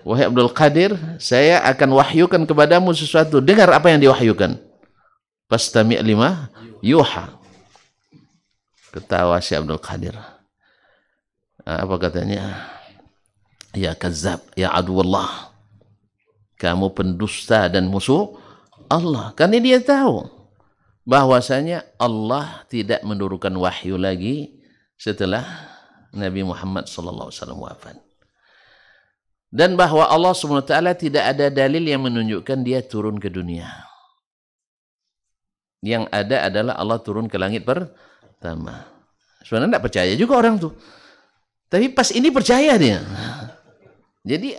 Wahai Abdul Qadir, saya akan wahyukan kepadamu sesuatu. Dengar apa yang diwahyukan. Fastami' lima yuha. Ketawa si Abdul Qadir. Apa katanya? Ya kazab, ya aduwallah. Kamu pendusta dan musuh Allah. Karena dia tahu bahwasanya Allah tidak menurunkan wahyu lagi setelah Nabi Muhammad SAW wafat. Dan bahwa Allah SWT tidak ada dalil yang menunjukkan dia turun ke dunia. Yang ada adalah Allah turun ke langit pertama. Sebenarnya tidak percaya juga orang tuh. Tapi pas ini percaya dia. Jadi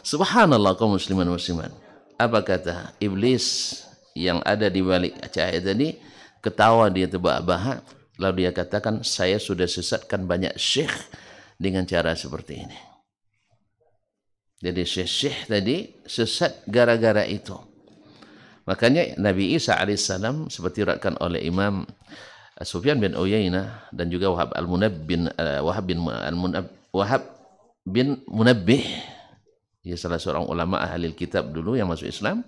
subhanallah kaum musliman muslimat. Apa kata iblis yang ada di balik cahaya tadi? Ketawa dia terbahak-bahak. Lalu dia katakan, saya sudah sesatkan banyak syekh dengan cara seperti ini. Jadi syekh tadi sesat gara-gara itu. Makanya Nabi Isa alaihissalam seperti diriwayatkan oleh Imam Sufyan bin Uyainah dan juga Wahab bin Munabbih, dia salah seorang ulama ahli kitab dulu yang masuk Islam.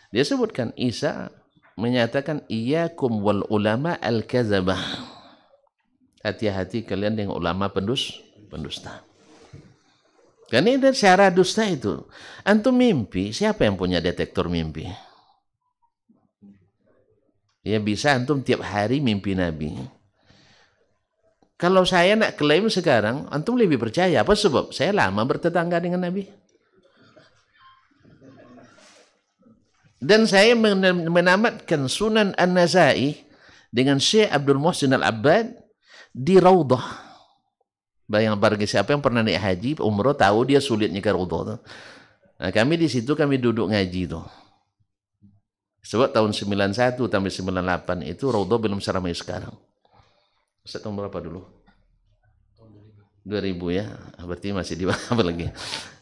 Dia sebutkan Isa menyatakan iyyakum wal ulama al-kadzabah. Hati-hati kalian dengan ulama pendusta. Karena ini cara dusta itu. Antum mimpi, siapa yang punya detektor mimpi? Ya bisa antum tiap hari mimpi Nabi. Kalau saya nak klaim sekarang, antum lebih percaya. Apa sebab? Saya lama bertetangga dengan Nabi. Dan saya menamatkan Sunan An-Nasai dengan Syekh Abdul Muhsin Al-Abbad di Raudhah. Bayang bagi siapa yang pernah naik haji, umroh, tahu dia sulitnya ke Raudhah. Nah, kami di situ kami duduk ngaji tuh. Sebab tahun 91 sampai 98 itu Raudhah belum seramai sekarang. Tahun berapa dulu? 2000 ya. Berarti masih di apa lagi?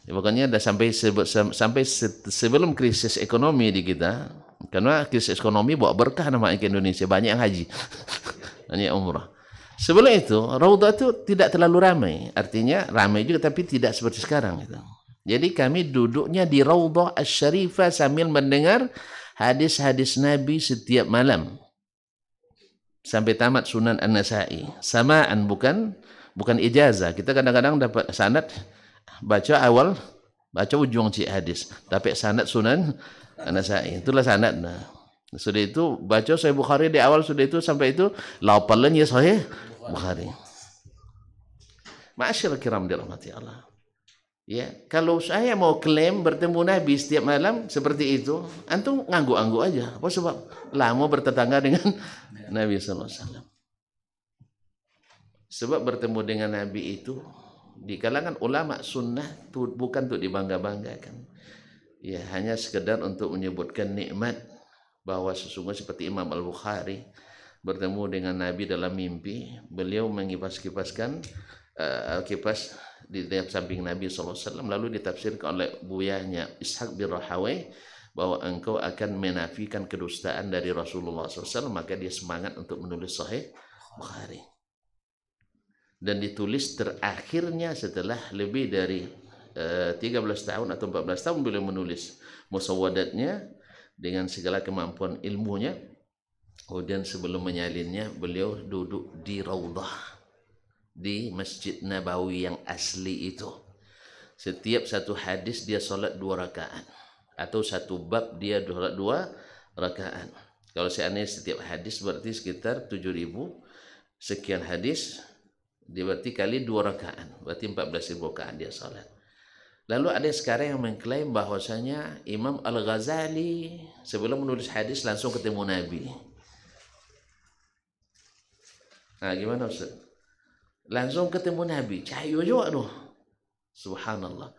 Ya, pokoknya ada sampai sebelum krisis ekonomi di kita. Karena krisis ekonomi bawa berkah namanya ke Indonesia, banyak yang haji. Banyak umrah. Sebelum itu Raudhah itu tidak terlalu ramai. Artinya ramai juga tapi tidak seperti sekarang gitu. Jadi kami duduknya di Raudhah Asy-Syarifah sambil mendengar hadis-hadis Nabi setiap malam sampai tamat Sunan An-Nasai. Samaan bukan ijazah. Kita kadang-kadang dapat sanad baca awal, baca ujung hadis, dapat sanad Sunan An-Nasai. Itulah sanad. Nah, sudah itu baca Sahih Bukhari di awal, sudah itu sampai itu lapalan ya Sahih Bukhari. Ma'asyiral kiram dirahmati Allah. Ya, kalau saya mau klaim bertemu Nabi setiap malam seperti itu, antum ngangguk-ngangguk aja. Apa sebab? Lama bertetangga dengan Nabi sallallahu alaihi wasallam. Sebab bertemu dengan Nabi itu di kalangan ulama sunnah itu bukan untuk dibangga-banggakan. Ya, hanya sekedar untuk menyebutkan nikmat bahwa sesungguhnya seperti Imam Al-Bukhari bertemu dengan Nabi dalam mimpi, beliau mengipas-kipaskan kipas di samping Nabi SAW, lalu ditafsirkan oleh buyahnya Ishaq bin Rahawai bahwa engkau akan menafikan kedustaan dari Rasulullah SAW, maka dia semangat untuk menulis Sahih Bukhari. Dan ditulis terakhirnya setelah lebih dari 13 tahun atau 14 tahun beliau menulis musawwadatnya dengan segala kemampuan ilmunya. Kemudian sebelum menyalinnya beliau duduk di Raudhah di Masjid Nabawi yang asli itu. Setiap satu hadis dia solat 2 rakaat atau satu bab dia solat 2 rakaat. Kalau seandainya setiap hadis berarti sekitar 7.000 sekian hadis, dia berarti kali 2 rakaat, berarti 14.000 rakaat dia solat. Lalu ada sekarang yang mengklaim bahwasanya Imam Al-Ghazali sebelum menulis hadis langsung ketemu Nabi. Nah, gimana Ustaz? Langsung ketemu Nabi, cahaya juga tuh. Subhanallah.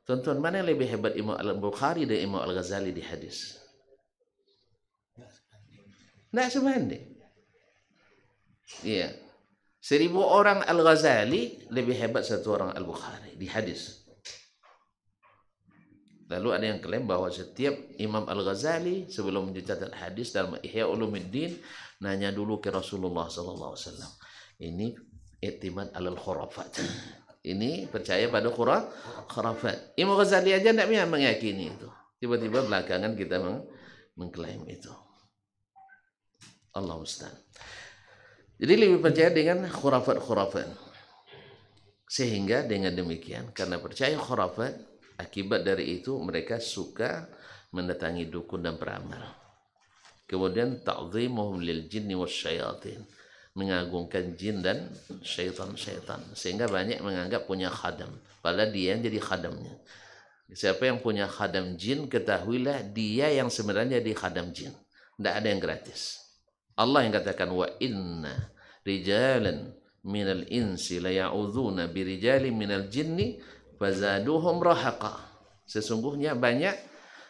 Tuan-tuan, mana yang lebih hebat, Imam Al-Bukhari dan Imam Al-Ghazali di hadis? Tidak sebanding. Iya. 1.000 orang Al-Ghazali lebih hebat 1 orang Al-Bukhari di hadis. Lalu ada yang klaim bahwa setiap Imam Al-Ghazali sebelum mencatat hadis dalam Ihya Ulumuddin nanya dulu ke Rasulullah SAW. Ini i'timad alal khurafat. Ini percaya pada khurafat. Imam Ghazali aja tidak meyakini itu. Tiba-tiba belakangan kita mengklaim itu. Allah Ustaz. Jadi lebih percaya dengan khurafat-khurafat. Sehingga dengan demikian, karena percaya khurafat, akibat dari itu mereka suka mendatangi dukun dan peramal. Kemudian ta'zimuhum lil jinni wasyayatin, mengagungkan jin dan syaitan-syaitan, sehingga banyak menganggap punya khadam, padahal dia yang jadi khadamnya. Siapa yang punya khadam jin, ketahuilah dia yang sebenarnya di khadam jin. Tidak ada yang gratis. Allah yang katakan wa inna rijalan minal insi la ya'udzuna birijalin minal jinni fazaduhum rahaqa. Sesungguhnya banyak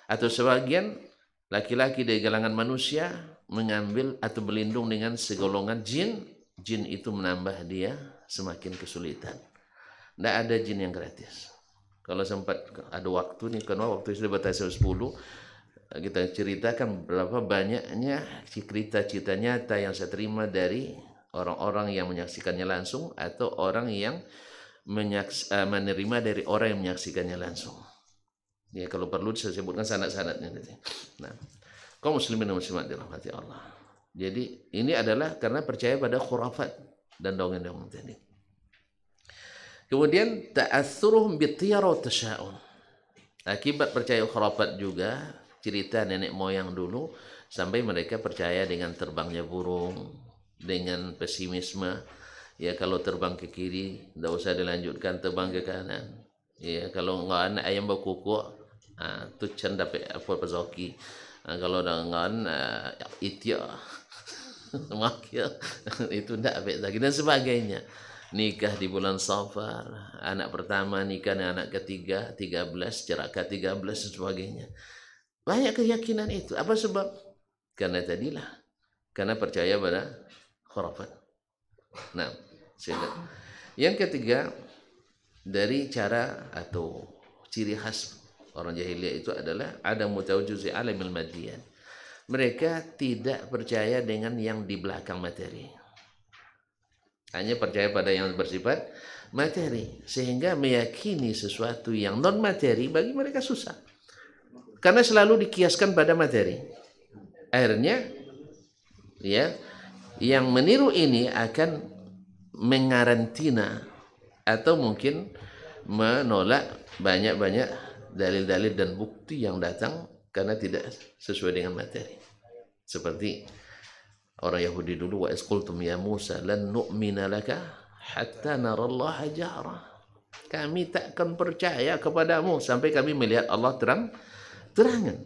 atau sebagian laki-laki dari kalangan manusia mengambil atau berlindung dengan segolongan jin. Jin itu menambah dia semakin kesulitan. Tidak ada jin yang gratis. Kalau sempat ada waktu nih, karena waktu sudah batas 10, kita ceritakan berapa banyaknya cerita-cerita nyata yang saya terima dari orang-orang yang menyaksikannya langsung atau orang yang menerima dari orang yang menyaksikannya langsung. Ya, kalau perlu saya sebutkan sanad-sanadnya nanti. Nah, kaum muslimin dan muslimat dirahmati Allah. Jadi ini adalah karena percaya pada khurafat dan dongeng-dongeng tadi. Kemudian ta'assuruhum bitiyara wa tasya'un. Akibat percaya khurafat juga cerita nenek moyang dulu sampai mereka percaya dengan terbangnya burung, dengan pesimisme. Ya, kalau terbang ke kiri tidak usah dilanjutkan, terbang ke kanan. Ya, kalau nggak ada ayam berkuku, tu can dapat apa pazoki. Kalau dengan itu makia itu tidak baik lagi dan sebagainya. Nikah di bulan Safar, anak pertama nikah dengan anak ketiga 13, ceraka 13 dan sebagainya. Banyak keyakinan itu. Apa sebab? Karena tadilah, karena percaya pada khurafat. Nah, yang ketiga dari cara atau ciri khas orang jahiliyah itu adalah ada mutawajjuzi alamil madiyah. Mereka tidak percaya dengan yang di belakang materi. Hanya percaya pada yang bersifat materi, sehingga meyakini sesuatu yang non materi bagi mereka susah. Karena selalu dikiaskan pada materi. Akhirnya ya, yang meniru ini akan mengarantina atau mungkin menolak banyak-banyak dalil-dalil dan bukti yang datang karena tidak sesuai dengan materi. Seperti orang Yahudi dulu, wa isqultum ya Musa lan nu'mina laka hatta narallaha jahra. Kami takkan percaya kepadamu sampai kami melihat Allah terangan.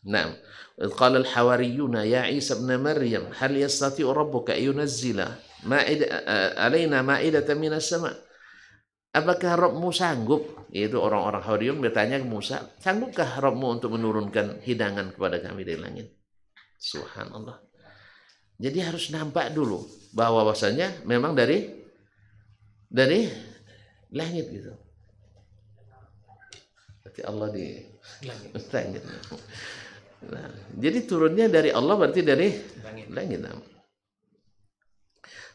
Naam. Qala al-hawariyuna ya Isa ibn Maryam hal yastati'u rabbuka yunazzila alaina ma'idatan minas sama'. Apakah Rabbmu sanggup? Itu orang-orang Hawariyun bertanya ke Musa, sanggupkah Rabbmu untuk menurunkan hidangan kepada kami dari langit? Subhanallah. Jadi harus nampak dulu bahwa bahwasanya memang dari langit gitu. Berarti Allah di langit. Nah, jadi turunnya dari Allah berarti dari langit.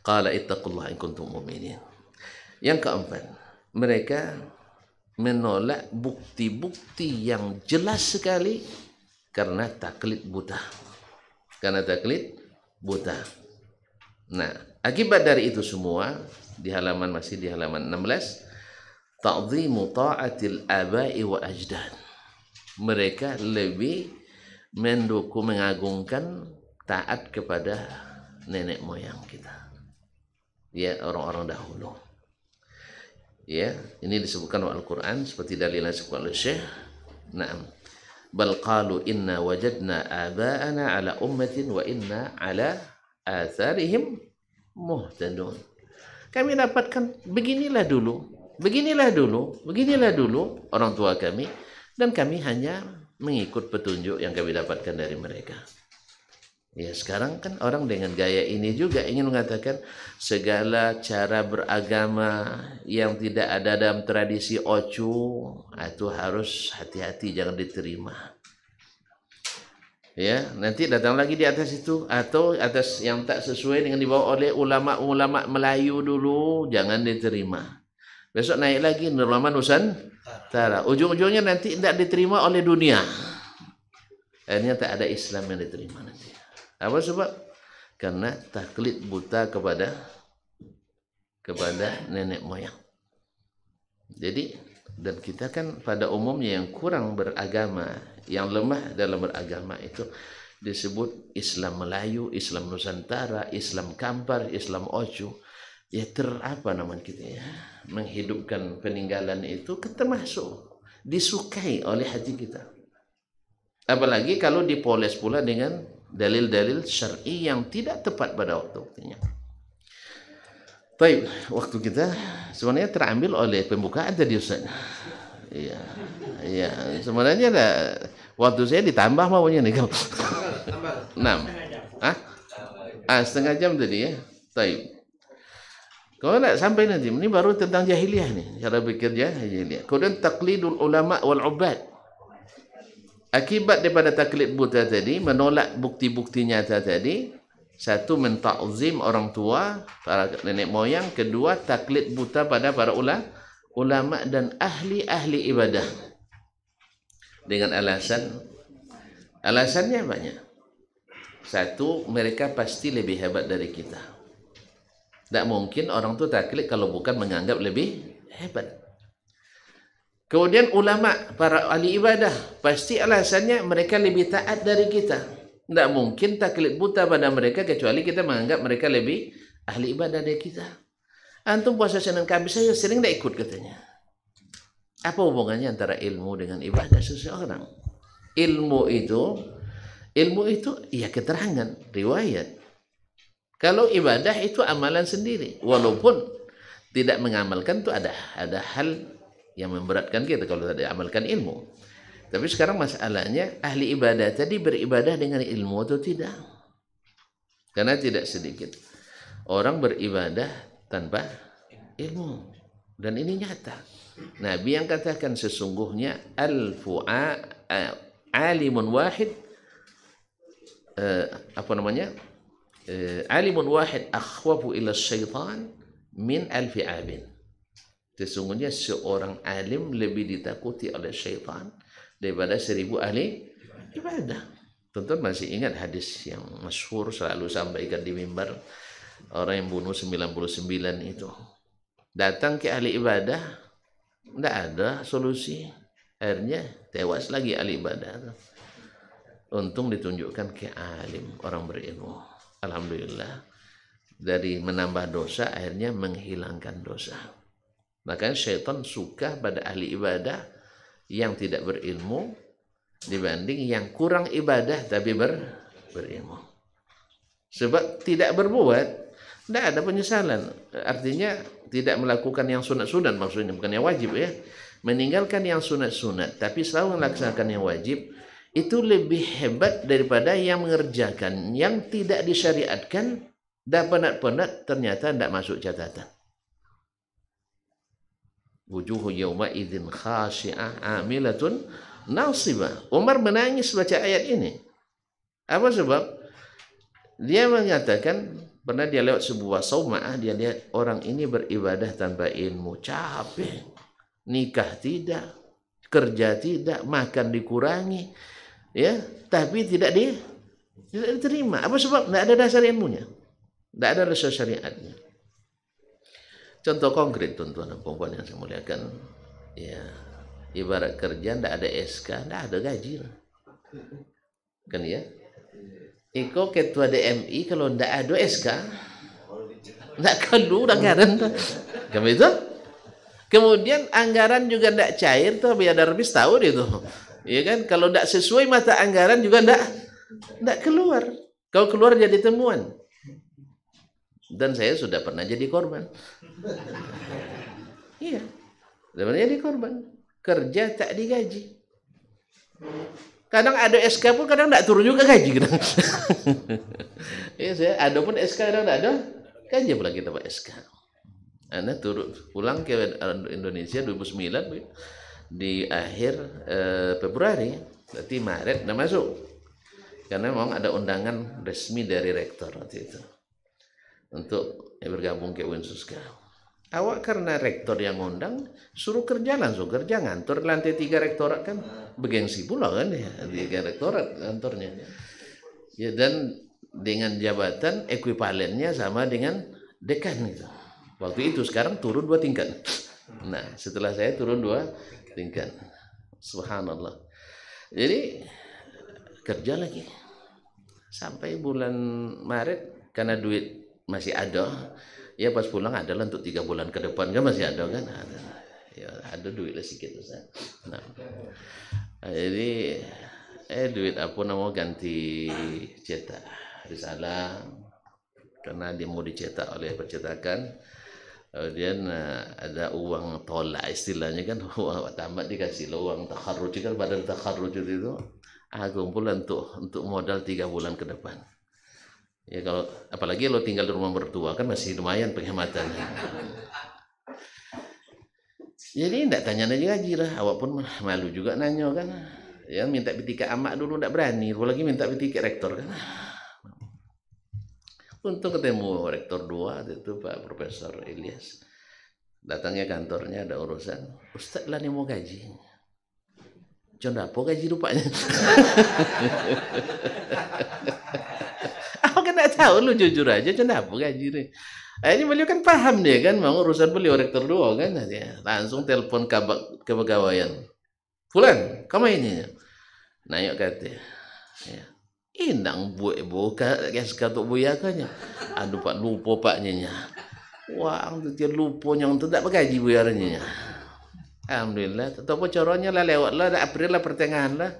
Qala ittaqullaha in kuntum mu'minin. Yang keempat, mereka menolak bukti-bukti yang jelas sekali karena taklid buta. Nah, akibat dari itu semua masih di halaman 16, ta'zimu ta'atil aba'i wa ajdad. Mereka lebih mengagungkan taat kepada nenek moyang kita. Ya, orang-orang dahulu. Ya, ini disebutkan oleh Al-Quran seperti dalil yang disebutkan oleh Syekh. Naam. Bal qalu inna wajadna aba'ana ala ummatin wa inna ala atharihim muhtadun. Kami dapatkan beginilah dulu orang tua kami dan kami hanya mengikut petunjuk yang kami dapatkan dari mereka. Ya, sekarang kan orang dengan gaya ini juga ingin mengatakan segala cara beragama yang tidak ada dalam tradisi Ocu itu harus hati-hati, jangan diterima. Ya, nanti datang lagi di atas itu atau atas yang tak sesuai dengan dibawa oleh ulama-ulama Melayu dulu, jangan diterima. Besok naik lagi ulama Nusantara. Ujung-ujungnya nanti tidak diterima oleh dunia. Akhirnya tak ada Islam yang diterima nanti. Apa sebab? Karena taklid buta kepada nenek moyang. Jadi, dan kita kan pada umumnya yang kurang beragama, yang lemah dalam beragama itu disebut Islam Melayu, Islam Nusantara, Islam Kampar, Islam Ocu. Ya menghidupkan peninggalan itu termasuk disukai oleh hati kita. Apalagi kalau dipoles pula dengan dalil-dalil syar'i yang tidak tepat pada waktunya. Baik, waktu kita sebenarnya terambil oleh pembukaan tadi Ustaz. Iya. Sebenarnya waktu saya ditambah maunya nih kalau. 6. Setengah jam tadi ya. Baik. Kalau tidak sampai nanti, ini baru tentang jahiliyah nih, cara pikir jahiliyah. Kemudian taklidul ulama wal ubad. Akibat daripada taklid buta tadi, menolak bukti-bukti nyata tadi, satu mentakzim orang tua, para nenek moyang, kedua taklid buta pada para ulama dan ahli ibadah. Dengan alasannya banyak. Satu, mereka pasti lebih hebat dari kita. Tak mungkin orang tu taklid kalau bukan menganggap lebih hebat. Kemudian ulama, para ahli ibadah, pasti alasannya mereka lebih taat dari kita. Tak mungkin taklid buta pada mereka kecuali kita menganggap mereka lebih ahli ibadah dari kita. Antum puasa Senin Kamis saya sering tak ikut katanya. Apa hubungannya antara ilmu dengan ibadah seseorang? Ilmu itu ya keterangan, riwayat. Kalau ibadah itu amalan sendiri, walaupun tidak mengamalkan itu ada hal yang memberatkan kita kalau tidak amalkan ilmu. Tapi sekarang masalahnya ahli ibadah tadi beribadah dengan ilmu atau tidak? Karena tidak sedikit orang beribadah tanpa ilmu, dan ini nyata. Nabi yang katakan sesungguhnya alimun wahid alimun wahid akhwafu ila syaitan min alfi abin. Sesungguhnya seorang alim lebih ditakuti oleh syaitan daripada 1000 ahli ibadah. Tentu masih ingat hadis yang masyhur selalu sampaikan di mimbar, orang yang bunuh 99 itu datang ke ahli ibadah, tidak ada solusi, akhirnya tewas lagi ahli ibadah. Untung ditunjukkan ke alim, orang berilmu. Alhamdulillah, dari menambah dosa akhirnya menghilangkan dosa. Makanya syaitan suka pada ahli ibadah yang tidak berilmu dibanding yang kurang ibadah tapi berilmu. Sebab tidak berbuat, tidak ada penyesalan. Artinya tidak melakukan yang sunat-sunat, maksudnya bukan yang wajib ya. Meninggalkan yang sunat-sunat tapi selalu melaksanakan yang wajib, itu lebih hebat daripada yang mengerjakan yang tidak disyariatkan dan penat-penat ternyata tidak masuk catatan. Wujuhu yawma idzin khashi'ah amilatun nasibah. Umar menangis baca ayat ini. Apa sebab? Dia mengatakan, pernah dia lewat sebuah sauma'ah, dia lihat orang ini beribadah tanpa ilmu, capek. Nikah tidak, kerja tidak, makan dikurangi, ya, tapi tidak diterima. Apa sebab? Tidak ada dasar ilmunya, tidak ada dasar syariatnya. Contoh konkret, tuan-tuan dan puan yang saya muliakan, ya, ibarat kerja tidak ada SK, tidak ada gaji, kan ya? Iko ketua DMI kalau tidak ada SK, tidak keluar anggaran, kan itu? Kemudian anggaran juga tidak cair tuh, biar ada lebih setahun itu, ya kan? Kalau tidak sesuai mata anggaran juga tidak keluar. Kalau keluar jadi temuan. Dan saya sudah pernah jadi korban. Iya, sudah pernah jadi korban. Kerja tak digaji. Kadang ada SK pun kadang tidak turun juga gaji. Iya, saya ada pun SK kadang tidak ada gaji, pula kita Pak SK. Anda turun pulang ke Indonesia 2009 di akhir Februari, berarti Maret udah masuk. Karena memang ada undangan resmi dari rektor waktu itu untuk bergabung ke Unsuska. Awak karena rektor yang ngundang, suruh kerja langsung kerja, ngantor lantai 3 rektorat kan bergengsi pula kan ya, 3 rektorat kantornya. Ya, dan dengan jabatan ekuivalennya sama dengan dekan gitu. Waktu itu, sekarang turun 2 tingkat. Nah, setelah saya turun 2 tingkat. Subhanallah. Jadi kerja lagi sampai bulan Maret karena duit masih ada. Ya pas pulang adalah untuk 3 bulan ke depan kan masih ada kan. Ya ada duit lah sedikit. Nah, jadi duit apa nama ganti cetak risalah karena dia mau dicetak oleh percetakan. Kemudian ada uang tolak istilahnya kan, uang tamat dikasih lo uang takharruj kan, badan takharruj itu kumpulan untuk modal 3 bulan ke depan. Ya kalau apalagi lo tinggal di rumah mertua kan masih lumayan penghematannya. Jadi tidak tanya-nanya gaji lah, awak pun malu juga nanya kan. Ya minta pitika amak dulu tidak berani, apalagi minta pitika rektor kan. Untuk ketemu rektor 2 itu Pak Profesor Ilyas. Datangnya kantornya ada urusan. Ustaz lah nih mau gaji. Jangan apa gaji rupanya. Aku kan tak tahu, lu jujur aja jangan apa gaji nih. Ini beliau kan paham dia kan, mau urusan beliau rektor 2 kan. Dia langsung telepon ke pegawaian. Fulan, kamu ini. Nanya kata. Ya. Indang buka katuk buyakanya. Aduh Pak lupa paknya. Wah, dia lupa yang tu tak bergaji buyarnya. Alhamdulillah. Tetapi caranya lah lewat lah April lah pertengahan lah.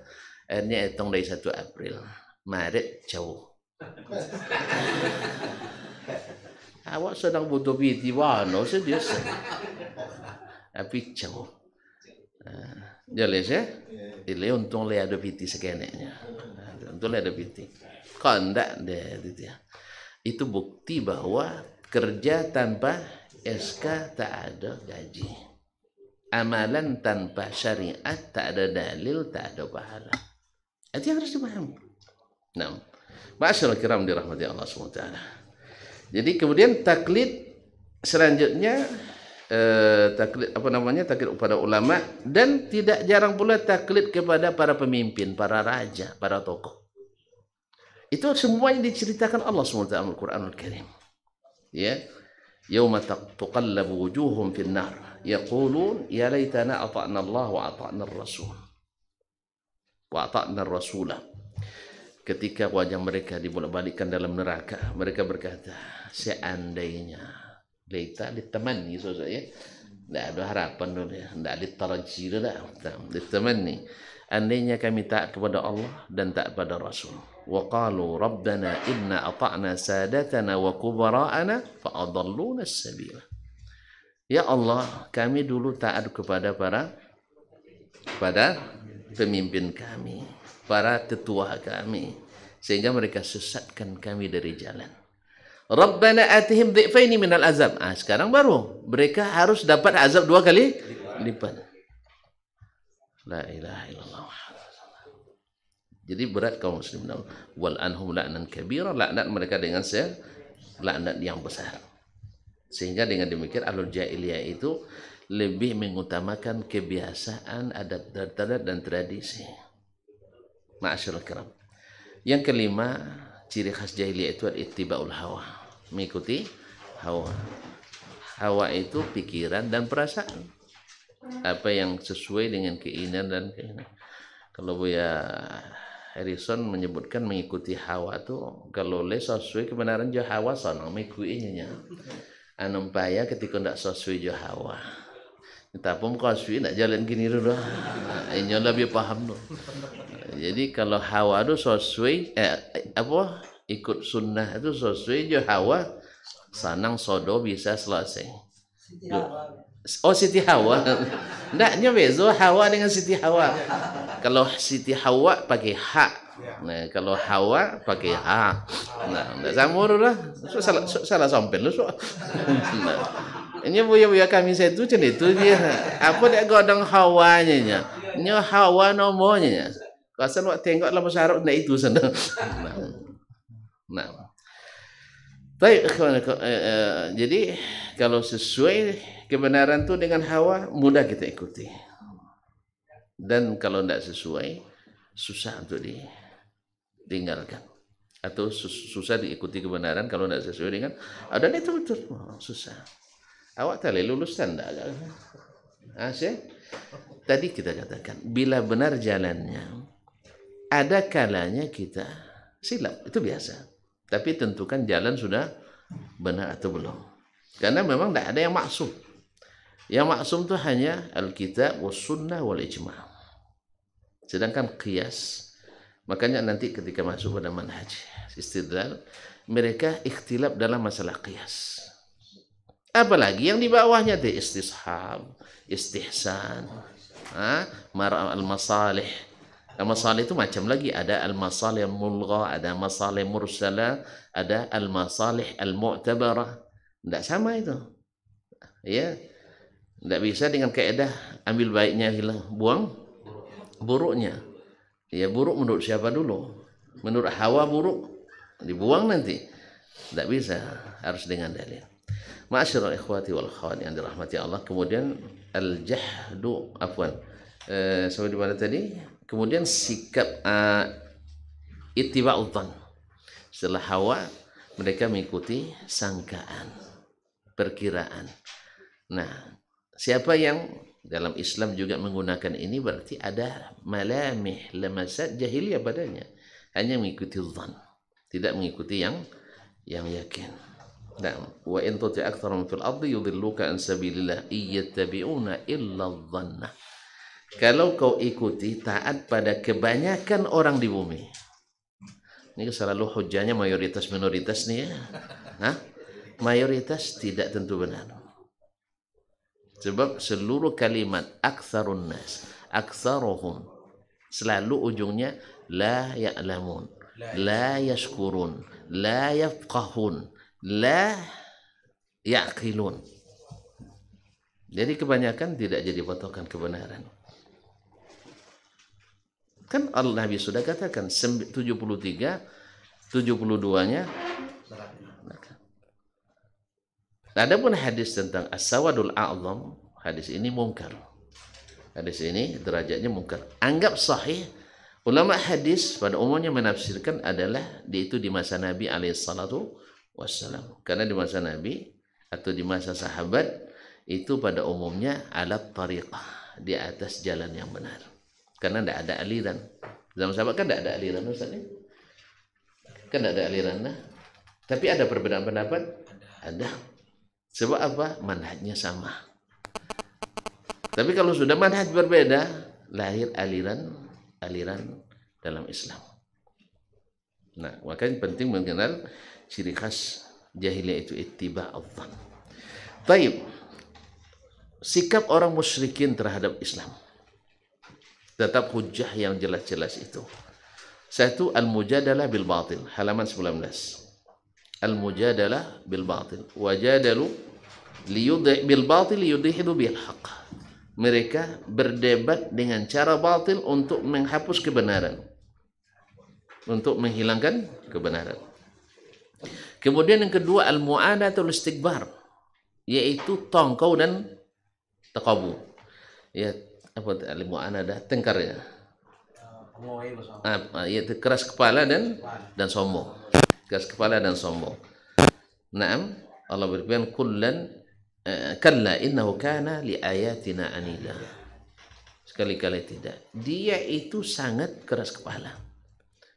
Akhirnya hitung dari 1 April. Maret jauh. Awak sedang butuh piti wano sediasa. Tapi jauh. Jelas ya? Ini untung le ada piti sekeneknya. Untung le ada piti. Kalau enggak dia. Itu bukti bahwa kerja tanpa SK tak ada gaji. Amalan tanpa syariat tak ada dalil, tak ada pahala. Itu yang harus dipahami. Nah, ma'asyiral kiram dirahmati Allah SWT. Jadi kemudian taklid selanjutnya taklid taklid kepada ulama, dan tidak jarang pula taklid kepada para pemimpin, para raja, para tokoh. Itu semua yang diceritakan Allah SWT dalam Al-Qur'anul Karim. Ya, yauma tuqallabu wujuhum fin nar yaqulun ya laitana ata'na Allah wa ata'na ar-rasul wa ata'na ar-rasulah. Ketika wajah mereka dibolak-balikkan dalam neraka, mereka berkata, seandainya laita ditemani ya. Tidak ada harapan dulu ya. Tidak ada taraji dah. Diteman nih. Andainya kami taat kepada Allah dan taat kepada Rasul. Wa qalu rabbana inna ata'na sadatana wa kubara'ana fa adalluna as-sabila. Ya Allah, kami dulu taat kepada pemimpin kami, para tetua kami, sehingga mereka sesatkan kami dari jalan. Rabbana atihim dhi'faini minal azab. Sekarang baru mereka harus dapat azab 2 kali lipat. La ilaha illallah. Jadi berat kaum muslimin. Wal anhum la'nan kabira, laknat mereka dengan laknat yang besar. Sehingga dengan demikian ahlul jahiliyah itu lebih mengutamakan kebiasaan, adat dan tradisi. Ma'asyiral kiram. Yang kelima, ciri khas jahiliyah itu adalah ittiba'ul hawa. Mengikuti hawa. Hawa itu pikiran dan perasaan. Apa yang sesuai dengan keinginan dan keinginan. Kalau Buya Harrison menyebutkan mengikuti hawa itu kalau le sesuai kebenaran jo hawa sono mengikutinya. Anumpaya ketika ndak sesuai jo hawa. Tapi kalau sesuai ndak jalan gini dulu. Ini lebih paham dulu. Jadi kalau hawa itu sesuai ikut sunnah itu sesuai jo hawa sanang sodo bisa selesai. Oh Siti Hawa. Ndaknya bezo Hawa dengan Siti Hawa. Kalau Siti Hawa pakai ha. Nah, kalau Hawa pakai ha. Nah, enggak sama lah. Salah sampai lu. Nah, ini buya kami saya itu itu dia. Apa dia godong hawanya nya? Nyo Hawa nomornya. Kasan wak tengok lah masyarakat ndak itu sana. Nah. Baik, jadi kalau sesuai kebenaran itu dengan hawa mudah kita ikuti. Dan kalau tidak sesuai susah untuk ditinggalkan. Atau susah diikuti kebenaran kalau tidak sesuai dengan dan itu betul susah. Awak tadi lulus tanda tadi kita katakan bila benar jalannya ada kalanya kita silap, itu biasa. Tapi tentukan jalan sudah benar atau belum. Karena memang tidak ada yang maksum. Yang maksum itu hanya Alkitab, was-sunnah, wal-ijma'. Sedangkan qiyas, makanya nanti ketika masuk pada manhaj istidlal, mereka ikhtilaf dalam masalah qiyas. Apalagi yang di bawahnya itu istishab, istihsan, al-masalih. Al-masalih itu macam lagi, ada al-masalih mulgha, ada masalih mursala, ada al-masalih al-mu'tabarah. Tidak sama itu. Ya. Tidak bisa dengan kaidah ambil baiknya hilang, buang buruknya. Ya, buruk menurut siapa dulu? Menurut hawa buruk dibuang nanti. Tidak bisa, harus dengan dalil. Ma'asyiral ikhwati wal akhwat yang dirahmati Allah. Kemudian al-jahdu sampai di mana tadi? Kemudian sikap ittiba'ud dhann. Setelah hawa mereka mengikuti sangkaan, perkiraan. Nah, siapa yang dalam Islam juga menggunakan ini berarti ada malamih lamasat jahiliyah padanya. Hanya mengikuti dhann, tidak mengikuti yang yakin. Nah, wa in tuti aktsarum fil ardi yudilluka an sabilillah iyattabi'una illa dhanna. Kalau kau ikuti taat pada kebanyakan orang di bumi. Ini selalu hujahnya mayoritas minoritas nih ya. Mayoritas tidak tentu benar. Sebab seluruh kalimat aktsarun nas, aktsaruhum selalu ujungnya la ya'lamun, la yashkurun, la yafqahun, la yaqilun. Jadi kebanyakan tidak jadi patokan kebenaran. Kan Allah Nabi sudah katakan 73, 72-nya. Adapun hadis tentang as-sawadul a'zam, hadis ini mungkar. Hadis ini derajatnya mungkar. Anggap sahih. Ulama hadis pada umumnya menafsirkan adalah itu di masa Nabi alaihissalatu wassalam. Karena di masa Nabi atau di masa sahabat itu pada umumnya alat tariqah, di atas jalan yang benar. Karena tidak ada aliran. Zaman sahabat kan tidak ada aliran, Ustaz. Kan tidak ada aliran. Tapi ada perbedaan pendapat? Ada. Sebab apa? Manhajnya sama. Tapi kalau sudah manhaj berbeda, lahir aliran dalam Islam. Nah, makanya penting mengenal ciri khas jahiliyah itu ittiba' adh-dhann. Taib. Sikap orang musyrikin terhadap Islam tetap hujjah yang jelas-jelas itu. Satu, al-mujadalah bil batil, halaman 19. Al-mujadalah bil batil. Wajadalu bil batil liyudhidu bil haqq. Mereka berdebat dengan cara batil untuk menghapus kebenaran, untuk menghilangkan kebenaran. Kemudian yang kedua, al-mu'anatul istikbar, yaitu tongkau dan takabu. Ya, apa al-mu'anadah? Tengkar ya. Yaitu keras kepala dan sombong. Keras kepala dan sombong. Naam, Allah berfirman, kullan kalla innahu kana li ayatina anila. Sekali-kali tidak. Dia itu sangat keras kepala.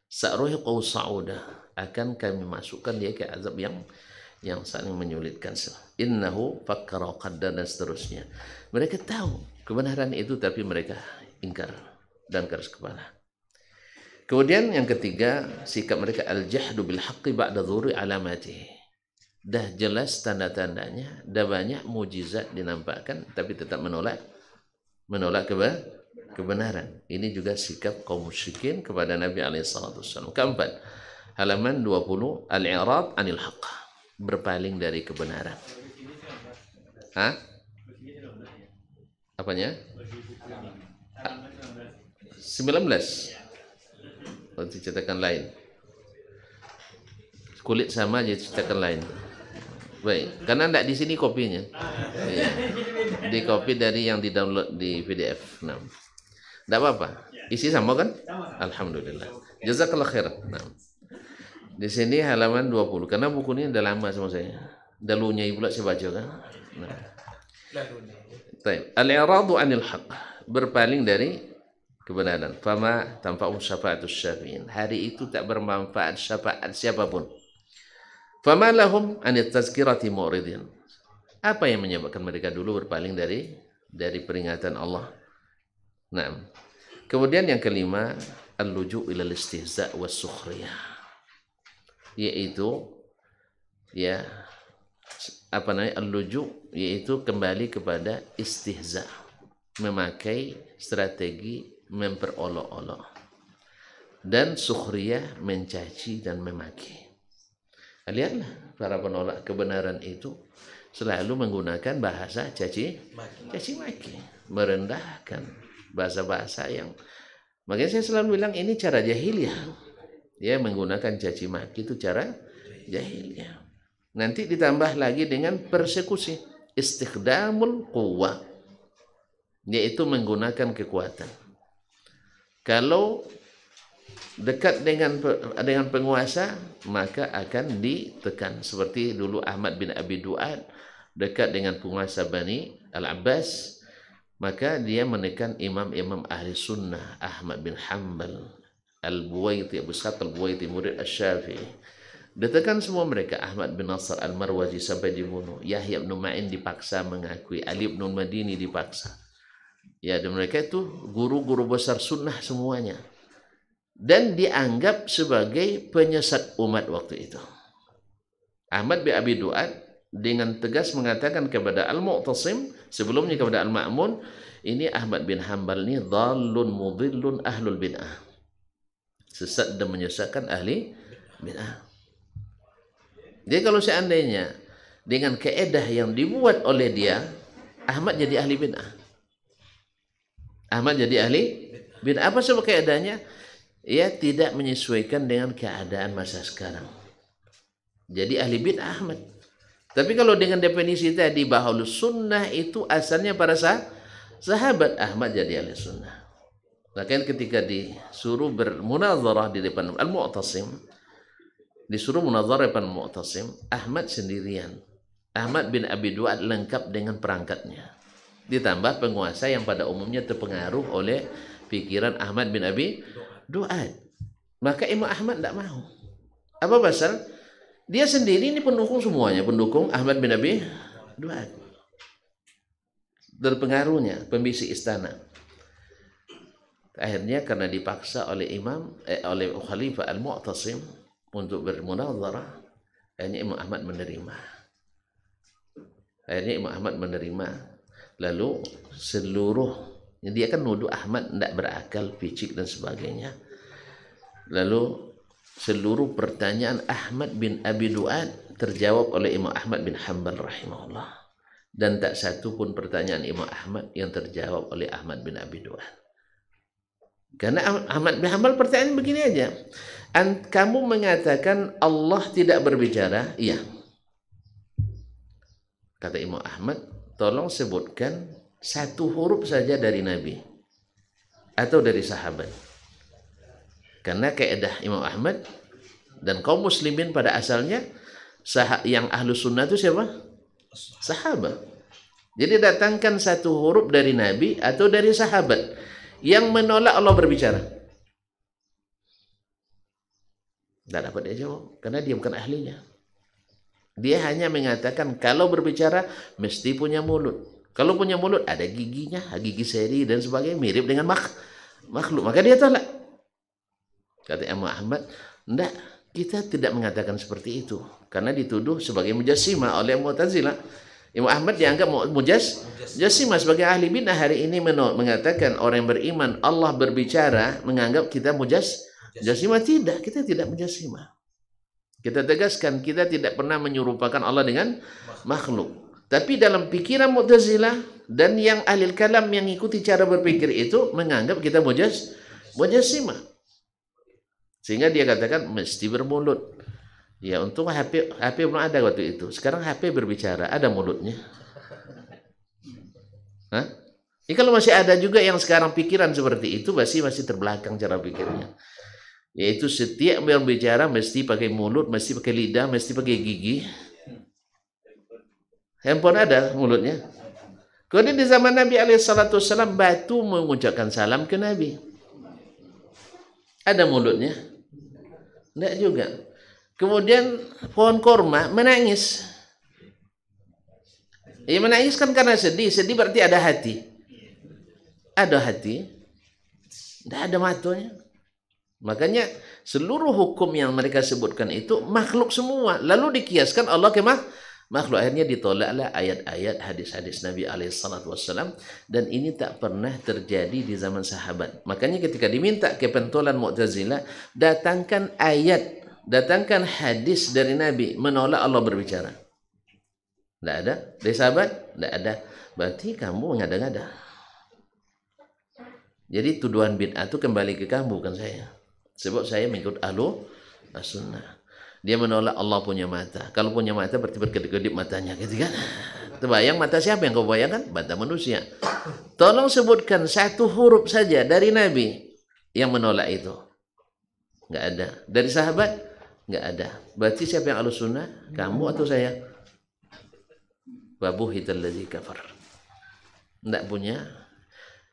Sa'ruhiqu sa'uda, akan kami masukkan dia ke azab yang saling menyulitkan. Innahu fakkara qaddar dan seterusnya. Mereka tahu kebenaran itu tapi mereka ingkar dan keras kepala. Kemudian yang ketiga, sikap mereka al-jahdu bil haqqi ba'da dhuri alamatihi. Dah jelas tanda-tandanya, dah banyak mujizat dinampakkan, tapi tetap menolak kebenaran. Ini juga sikap kaum musyrikin kepada Nabi SAW. Keempat, halaman 20, al-i'rad anil haqq, berpaling dari kebenaran. Apanya? 19. Berarti cetakan lain. Kulit sama aja cetakan lain. Baik, karena enggak di sini kopinya. Iya. Di copy dari yang di-download di PDF. Nah. Enggak apa-apa. Isi sama kan? Alhamdulillah. Jazakallah khair. Nah. Di sini halaman 20 karena buku ini udah lama sama saya. Udah lunyai pula saya baca kan. Nah. Baik, al-i'radu 'anil haqq, berpaling dari kebenaran. Fama tanfa'u syafa'atus syafi'in. Hari itu tak bermanfaat syafaat siapapun. Fama lahum anit tazkirati mu'ridin. Apa yang menyebabkan mereka dulu berpaling dari peringatan Allah? Nah, kemudian yang kelima, al-luju' ilal istihza' was sukhriyah, yaitu al-luju', yaitu kembali kepada istihza', memakai strategi memperolok-olok, dan sukhriyah, mencaci dan memaki. Lihatlah para penolak kebenaran itu selalu menggunakan bahasa caci maki, merendahkan, bahasa-bahasa yang, makanya saya selalu bilang ini cara jahiliyah. Ya, menggunakan caci maki itu cara jahiliyah. Nanti ditambah lagi dengan persekusi, istikhdamul quwwah, yaitu menggunakan kekuatan. Kalau dekat dengan penguasa, maka akan ditekan. Seperti dulu Ahmad bin Abi Du'ad dekat dengan penguasa Bani Al-Abbas, maka dia menekan imam-imam ahli sunnah, Ahmad bin Hanbal, Al-Buwaiti, Abu Sa'd Al-Buwaiti, murid Asy-Syafi'i. Ditekan semua mereka. Ahmad bin Nasr Al-Marwazi sampai dibunuh. Yahya bin Ma'in dipaksa mengakui. Ali bin Madini dipaksa. Ya, dan mereka itu guru-guru besar sunnah semuanya. Dan dianggap sebagai penyesat umat waktu itu. Ahmad bin Abi Du'ad dengan tegas mengatakan kepada Al-Mu'tasim, sebelumnya kepada Al-Ma'mun, ini Ahmad bin Hanbal ini dhallun mudhillun ahlul bid'ah, sesat dan menyesatkan ahli bid'ah. Jadi kalau seandainya dengan keedah yang dibuat oleh dia, Ahmad jadi ahli bid'ah. Ahmad jadi ahli bid'ah. Apa sebab keedahnya? Ia tidak menyesuaikan dengan keadaan masa sekarang. Jadi ahli bid'ah Ahmad. Tapi kalau dengan definisi tadi bahwa sunnah itu asalnya para sahabat, Ahmad jadi ahli sunnah. Bahkan ketika disuruh bermunazarah di depan Al-Mu'tasim, disuruh munazarah depan Al-Mu'tasim, Ahmad sendirian. Ahmad bin Abi Du'ad lengkap dengan perangkatnya. Ditambah penguasa yang pada umumnya terpengaruh oleh pikiran Ahmad bin Abi Du'ad. Maka Imam Ahmad tidak mau. Apa pasal? Dia sendiri ini pendukung semuanya, pendukung Ahmad bin Abi Du'ad. terpengaruhnya pembisik istana. Akhirnya karena dipaksa oleh oleh Khalifah Al-Mu'tasim untuk bermunadharah, akhirnya Imam Ahmad menerima. Lalu dia kan nuduh Ahmad tidak berakal, picik dan sebagainya. Lalu seluruh pertanyaan Ahmad bin Abi Du'ad terjawab oleh Imam Ahmad bin Hanbal rahimahullah, dan tak satu pun pertanyaan Imam Ahmad yang terjawab oleh Ahmad bin Abi Du'ad. Karena Ahmad bin Hanbal pertanyaan begini aja, kamu mengatakan Allah tidak berbicara? Iya. Kata Imam Ahmad, tolong sebutkan satu huruf saja dari Nabi atau dari sahabat. Karena kaidah Imam Ahmad dan kaum muslimin pada asalnya, yang ahlu sunnah itu siapa? Sahabat. Jadi datangkan satu huruf dari Nabi atau dari sahabat yang menolak Allah berbicara. Tidak dapat dia jawab, karena dia bukan ahlinya. Dia hanya mengatakan kalau berbicara mesti punya mulut. Kalau punya mulut ada giginya, gigi seri dan sebagainya, mirip dengan makhluk. Maka dia tolak. Kata Imam Ahmad, tidak, kita tidak mengatakan seperti itu. Karena dituduh sebagai mujassimah oleh Mu'tazilah. Imam Ahmad dianggap mujassimah. Sebagai ahli bid'ah hari ini mengatakan orang yang beriman Allah berbicara, menganggap kita mujassimah. Tidak, kita tidak mujassimah. Kita tegaskan kita tidak pernah menyerupakan Allah dengan makhluk. Tapi dalam pikiran Mu'tazilah dan yang ahli kalam yang ikuti cara berpikir itu menganggap kita mujassimah. Sehingga dia katakan mesti bermulut. Ya, untung HP belum ada waktu itu. Sekarang HP berbicara, ada mulutnya. Hah? Ini kalau masih ada juga yang sekarang pikiran seperti itu, masih terbelakang cara pikirnya. Yaitu setiap yang berbicara mesti pakai mulut, mesti pakai lidah, mesti pakai gigi. Handphone ada mulutnya. Kemudian di zaman Nabi SAW, batu mengucapkan salam ke Nabi. Ada mulutnya? Tidak juga. Kemudian pohon korma menangis. Ya, menangis kan karena sedih. Sedih berarti ada hati. Ada hati. Tidak ada matanya. Makanya seluruh hukum yang mereka sebutkan itu makhluk semua. Lalu dikiaskan Allah ke makhluk. Akhirnya ditolaklah ayat-ayat hadis-hadis Nabi SAW. Dan ini tak pernah terjadi di zaman sahabat. Makanya ketika diminta kepentolan Mu'tazilah, datangkan ayat, datangkan hadis dari Nabi menolak Allah berbicara. Tidak ada. Dari sahabat? Tidak ada. Berarti kamu mengada-ngada. Jadi tuduhan bid'ah itu kembali ke kamu, bukan saya. Sebab saya mengikut ahlu sunnah. Dia menolak Allah punya mata. Kalau punya mata berarti berkedip-kedip matanya, gitu kan? Terbayang mata siapa yang kau bayangkan? Mata manusia. Tolong sebutkan satu huruf saja dari Nabi yang menolak itu. Nggak ada. Dari sahabat? Nggak ada. Berarti siapa yang ahlu sunnah? Kamu atau saya? Wabuhital ladzi kafar. Nggak punya.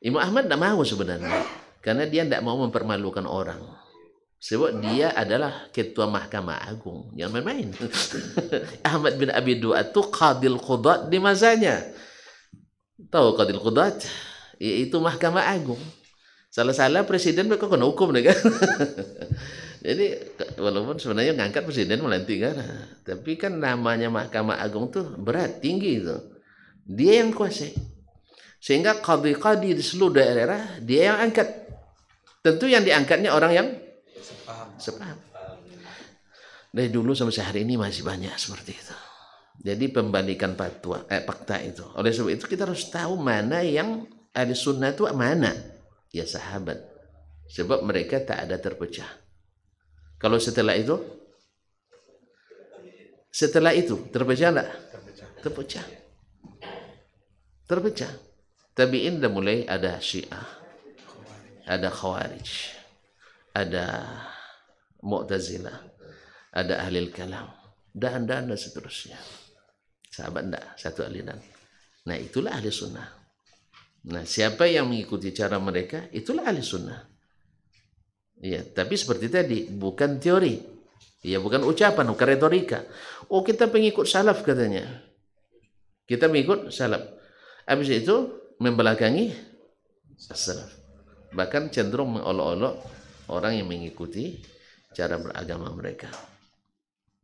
Imam Ahmad tidak mau sebenarnya. Karena dia tidak mau mempermalukan orang. Sebab dia adalah ketua Mahkamah Agung. Jangan main-main. Ahmad bin Abi Du'ad itu Qadil Qudat di masanya. Tahu Qadil Qudat? Itu Mahkamah Agung. Salah-salah presiden mereka kena hukum kan. Jadi walaupun sebenarnya ngangkat presiden melantik kan. Tapi kan namanya Mahkamah Agung tuh berat, tinggi itu. Dia yang kuasai. Sehingga qadi-qadi di seluruh daerah dia yang angkat. Tentu yang diangkatnya orang yang sepaham. Dari dulu sampai hari ini masih banyak seperti itu. Jadi pembalikan fakta itu. Oleh sebab itu kita harus tahu mana yang ahli sunnah itu mana. Ya sahabat. Sebab mereka tak ada terpecah. Kalau setelah itu terpecah enggak? Terpecah. Tabi'in dah mulai ada Syiah, ada Khawarij, ada Mu'tazilah, ada ahli kalam, dan seterusnya. Sahabat enggak, satu aliran. Nah, itulah ahli sunnah. Nah, siapa yang mengikuti cara mereka, itulah ahli sunnah. Ya, tapi seperti tadi, bukan teori. Ya, bukan ucapan, bukan retorika. Oh, kita pengikut salaf katanya. Kita mengikut salaf. Habis itu membelakangi as-salaf, bahkan cenderung mengolok-olok orang yang mengikuti cara beragama mereka.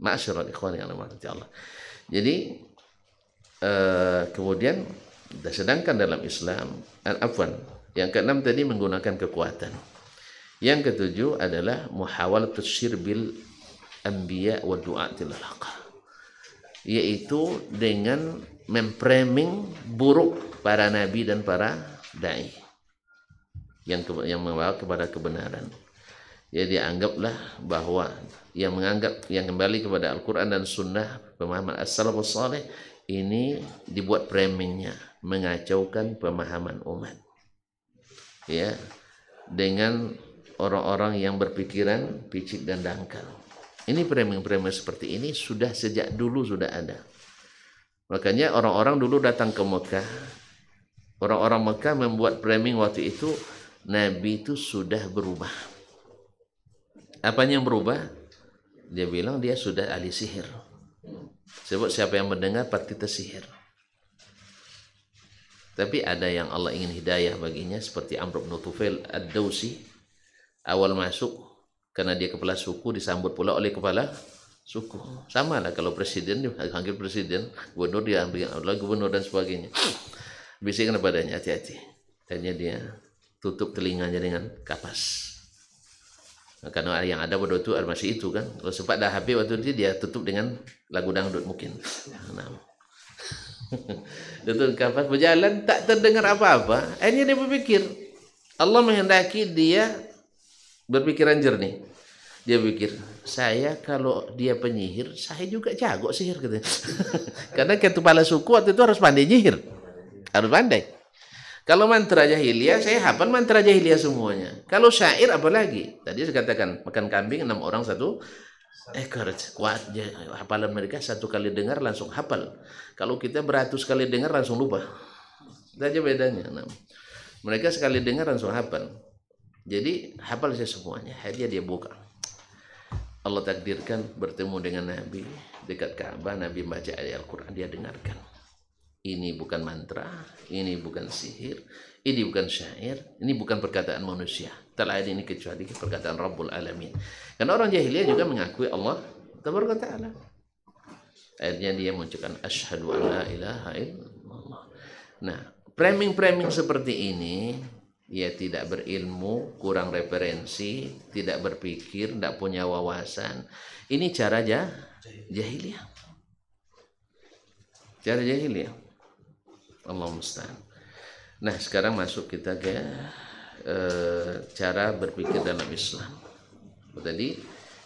Ma'asyiral ikhwan yang dirahmati Allah. Jadi kemudian sedangkan dalam Islam, yang keenam tadi menggunakan kekuatan. Yang ketujuh adalah muhawalatus syirbil anbiya wa du'atil haqq, yaitu dengan memframing buruk para nabi dan para dai yang membawa kepada kebenaran. Ya, dianggaplah bahwa yang kembali kepada Al-Quran dan Sunnah pemahaman as-salafus salih ini dibuat framingnya mengacaukan pemahaman umat, ya, dengan orang-orang yang berpikiran picik dan dangkal. Ini framing-framing seperti ini sudah sejak dulu sudah ada. Makanya orang-orang dulu datang ke Mekah, orang-orang Mekah membuat framing waktu itu Nabi itu sudah berubah. Apanya yang berubah? Dia bilang dia sudah ahli sihir. Sebab siapa yang mendengar pasti tersihir. Tapi ada yang Allah ingin hidayah baginya, seperti Amr bin Tufail ad-Dawsi. Awal masuk, karena dia kepala suku, disambut pula oleh kepala suku. Sama lah kalau presiden dipanggil presiden, gubernur dia ambil gubernur dan sebagainya. Bisikan kepadanya, hati-hati. Akhirnya dia tutup telinganya dengan kapas. Nah, karena yang ada pada itu masih itu kan. Kalau sempat dah habis waktu itu dia tutup dengan lagu dangdut mungkin. Nah. Tutup kapas, berjalan tak terdengar apa-apa. Akhirnya dia berpikir, Allah menghendaki dia berpikiran jernih. Dia pikir, saya kalau dia penyihir, saya juga jago sihir katanya. Karena kepala suku waktu itu harus pandai nyihir. Harus pandai. Kalau mantra jahiliyah, saya hafal mantra jahiliyah semuanya. Kalau syair apalagi? Tadi saya katakan, makan kambing 6 orang 1 ekor. Kuat hafalan mereka, 1 kali dengar langsung hafal. Kalau kita beratus kali dengar langsung lupa. Saja bedanya. Nah, mereka sekali dengar langsung hafal. Jadi hafal saya semuanya. Akhirnya dia buka. Allah takdirkan bertemu dengan Nabi dekat Ka'bah. Nabi baca ayat Al-Quran, dia dengarkan. Ini bukan mantra, ini bukan sihir, ini bukan syair, ini bukan perkataan manusia. Tak lain ini kecuali perkataan Rabbul Alamin. Karena orang jahiliyah juga mengakui Allah Tabaraka Ta'ala. Akhirnya dia mengucapkan asyhadu an la ilaha illallah. Nah, framing-framing seperti ini, ya tidak berilmu, kurang referensi, tidak berpikir, tidak punya wawasan. Ini cara jahiliyah. Cara jahiliyah. Allah musta'an. Nah, sekarang masuk kita ke cara berpikir dalam Islam. Tadi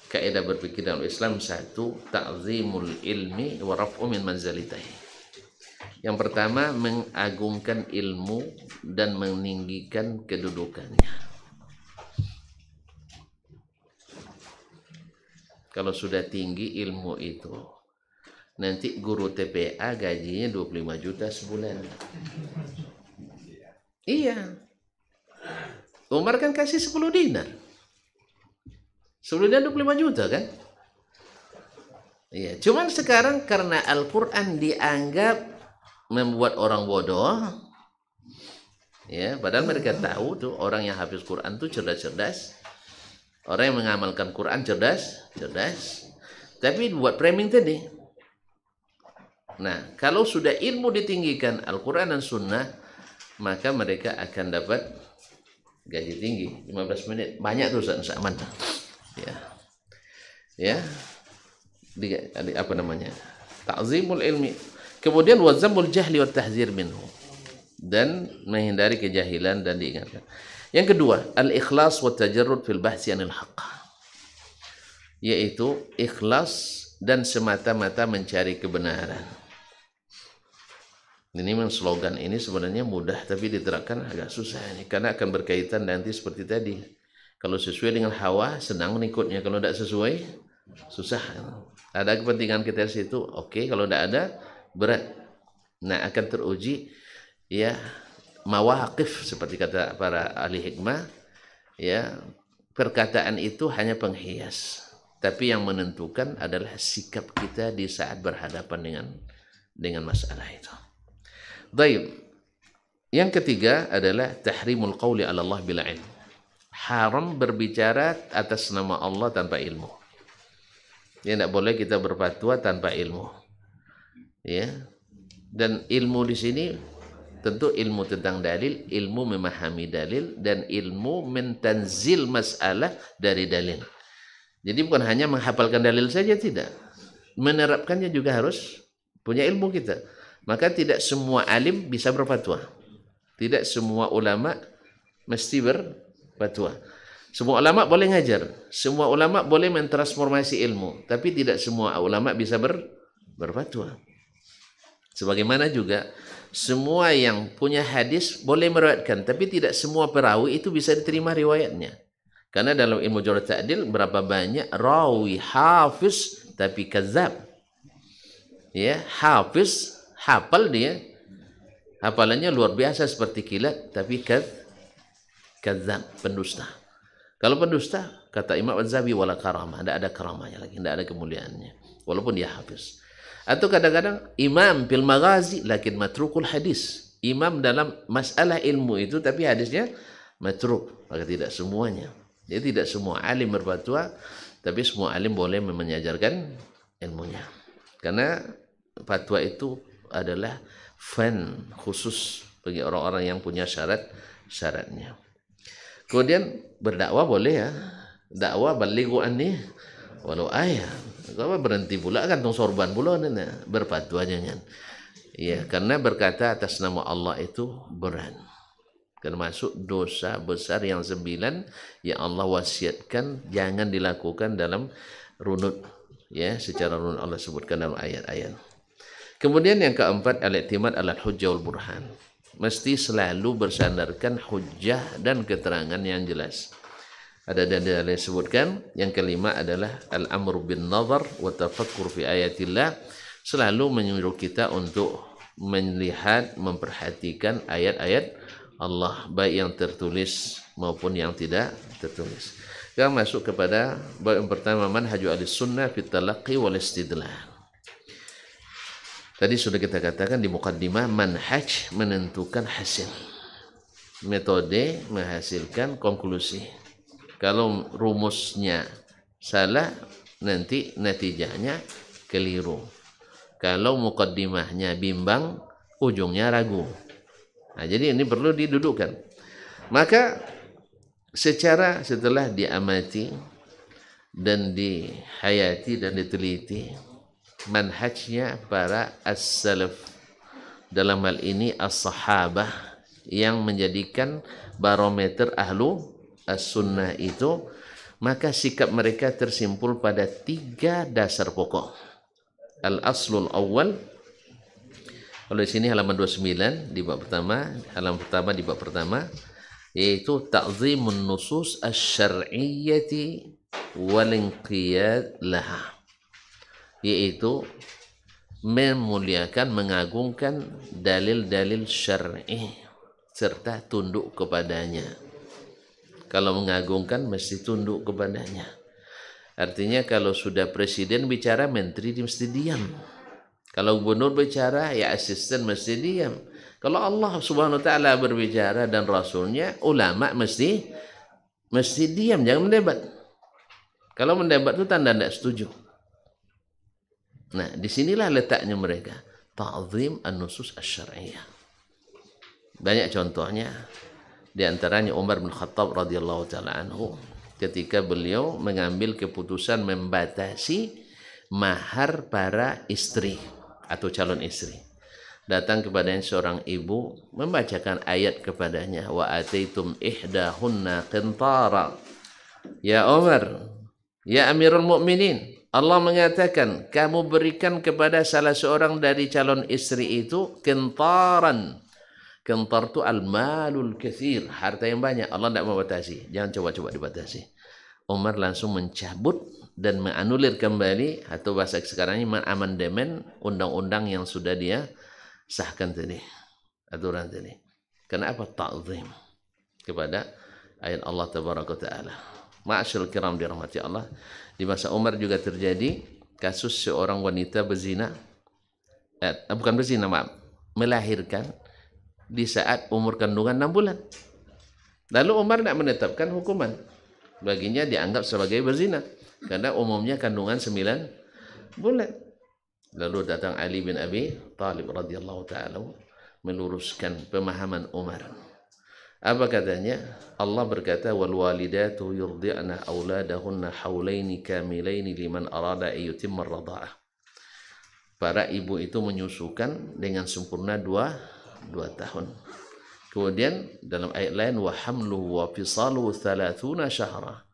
kaidah berpikir dalam Islam, 1, ta'zimul ilmi wa raf'u min manzalitihi. Yang pertama, mengagungkan ilmu dan meninggikan kedudukannya. Kalau sudah tinggi ilmu itu, nanti guru TPA gajinya 25 juta sebulan. Iya. Umar kan kasih 10 dinar. 10 dinar 25 juta kan? Iya. Cuman sekarang karena Al-Quran dianggap membuat orang bodoh, ya, padahal mereka tahu tuh orang yang hafiz Quran tuh cerdas-cerdas, orang yang mengamalkan Quran cerdas, tapi buat framing tadi. Nah, kalau sudah ilmu ditinggikan Al-Quran dan Sunnah, maka mereka akan dapat gaji tinggi. 15 menit banyak tuh Ustaz Aman. Ya, apa namanya, ta'zimul ilmi. Kemudian wazamul jahli wa tahzir minhu, dan menghindari kejahilan dan diingatkan. Yang kedua, al-ikhlas wa tajarrud fil bahsi anil haqq, yaitu ikhlas dan semata-mata mencari kebenaran. Ini memang slogan ini sebenarnya mudah, tapi diterapkan agak susah ini, karena akan berkaitan nanti seperti tadi. Kalau sesuai dengan hawa, senang mengikutnya. Kalau tidak sesuai, susah. Ada kepentingan kita di situ, oke. Kalau tidak ada, berat. Nah, akan teruji, ya, mawaqif seperti kata para ahli hikmah, ya, perkataan itu hanya penghias, tapi yang menentukan adalah sikap kita di saat berhadapan dengan masalah itu. Baik. Yang ketiga adalah tahrimul qawli 'ala Allah bila ilm. Haram berbicara atas nama Allah tanpa ilmu. Ya, tidak boleh kita berfatwa tanpa ilmu. Ya. Dan ilmu di sini tentu ilmu tentang dalil, ilmu memahami dalil, dan ilmu mentanzil masalah dari dalil. Jadi bukan hanya menghafalkan dalil saja, tidak. Menerapkannya juga harus punya ilmu kita. Maka tidak semua alim bisa berfatwa. Tidak semua ulama mesti berfatwa. Semua ulama boleh ngajar, semua ulama boleh mentransformasi ilmu, tapi tidak semua ulama bisa berfatwa. Sebagaimana juga semua yang punya hadis boleh meriwayatkan, tapi tidak semua perawi itu bisa diterima riwayatnya. Karena dalam ilmu jarh ta'dil berapa banyak rawi hafiz tapi kadzab. Ya, hafiz hafal dia, hafalannya luar biasa seperti kilat, tapi kadzab, pendusta. Kalau pendusta, kata Imam Az-Zahabi, wala karamah, tidak ada karamahnya lagi, tidak ada kemuliaannya, walaupun dia hafiz. Atau kadang-kadang imam fil maghazi lakin matrukul hadis, imam dalam masalah ilmu itu tapi hadisnya matruk. Maka tidak semuanya. Jadi tidak semua alim berfatwa, tapi semua alim boleh mengajarkan ilmunya. Karena fatwa itu adalah fan khusus bagi orang-orang yang punya syaratnya. Kemudian berdakwah boleh ya, dakwah balighu anni walau ayat. Kalau berhenti pula kan tong sorban pula nana berfatwa jangan. Ya, karena berkata atas nama Allah itu berat. Termasuk dosa besar yang 9 yang Allah wasiatkan jangan dilakukan dalam runut. Ya, secara runut Allah sebutkan dalam ayat-ayat. Kemudian yang keempat, al-i'timad ala hujjah wal burhan. Mesti selalu bersandarkan hujjah dan keterangan yang jelas. Ada dalil yang disebutkan. Yang kelima adalah al-amru bin nazar wa tafakkur fi ayatillah. Selalu menyuruh kita untuk melihat, memperhatikan ayat-ayat Allah, baik yang tertulis maupun yang tidak tertulis. Kita masuk kepada bab yang pertama, manhaju ahli sunnah fi talaqqi wal istidlal. Tadi sudah kita katakan di muqaddimah, manhaj menentukan hasil, metode menghasilkan konklusi. Kalau rumusnya salah, nanti natijahnya keliru. Kalau muqaddimahnya bimbang, ujungnya ragu. Nah, jadi ini perlu didudukkan. Maka setelah diamati dan dihayati dan diteliti manhajnya para as-salaf, dalam hal ini as-sahabah, yang menjadikan barometer ahlu as-sunnah itu, maka sikap mereka tersimpul pada 3 dasar pokok. Al-aslul awal, kalau di sini halaman 29 di bab pertama, halaman pertama di bab pertama, yaitu ta'zimun nusus asy-syar'iyyati wal inqiyad laha, yaitu memuliakan, mengagungkan dalil-dalil syar'i serta tunduk kepadanya. Kalau mengagungkan mesti tunduk kepadanya. Artinya kalau sudah presiden bicara, menteri mesti diam. Kalau gubernur bicara, ya asisten mesti diam. Kalau Allah Subhanahu wa taala berbicara dan rasulnya, ulama mesti diam, jangan mendebat. Kalau mendebat itu tanda tidak setuju. Nah, disinilah letaknya mereka, ta'zim an-nusus asy-syar'iyyah. Banyak contohnya, di antaranya Umar bin Khattab radhiyallahu taala anhu, ketika beliau mengambil keputusan membatasi mahar para istri atau calon istri. Datang kepadanya seorang ibu, membacakan ayat kepadanya, wa ataitum ihdahunna qintara. Ya Umar, ya Amirul Mukminin, Allah mengatakan kamu berikan kepada salah seorang dari calon istri itu qintaran. Qintar itu al-malul katsir, harta yang banyak. Allah tidak membatasi, jangan coba-coba dibatasi. Umar langsung mencabut dan menganulir kembali, atau bahasa sekarang ini mengamandemen undang-undang yang sudah dia sahkan tadi, aturan tadi. Kenapa? Ta'zim kepada ayat Allah tabaraka taala. Ma'asyiral kiram dirahmati Allah, di masa Umar juga terjadi kasus seorang wanita berzina, bukan berzina, maaf, melahirkan di saat umur kandungan 6 bulan. Lalu Umar tidak menetapkan hukuman. Baginya dianggap sebagai berzina. Karena umumnya kandungan 9 bulan. Lalu datang Ali bin Abi Thalib radhiyallahu ta'ala meluruskan pemahaman Umar. Apa katanya? Allah berkata, wal walidatu yurdi'na auladahunna haulaini kamilaini liman arada ayyutimma ar-radha'ah. Para ibu itu menyusukan dengan sempurna 2 tahun. Kemudian dalam ayat lain, wa hamluhu wa fisaluhu 30 syahra.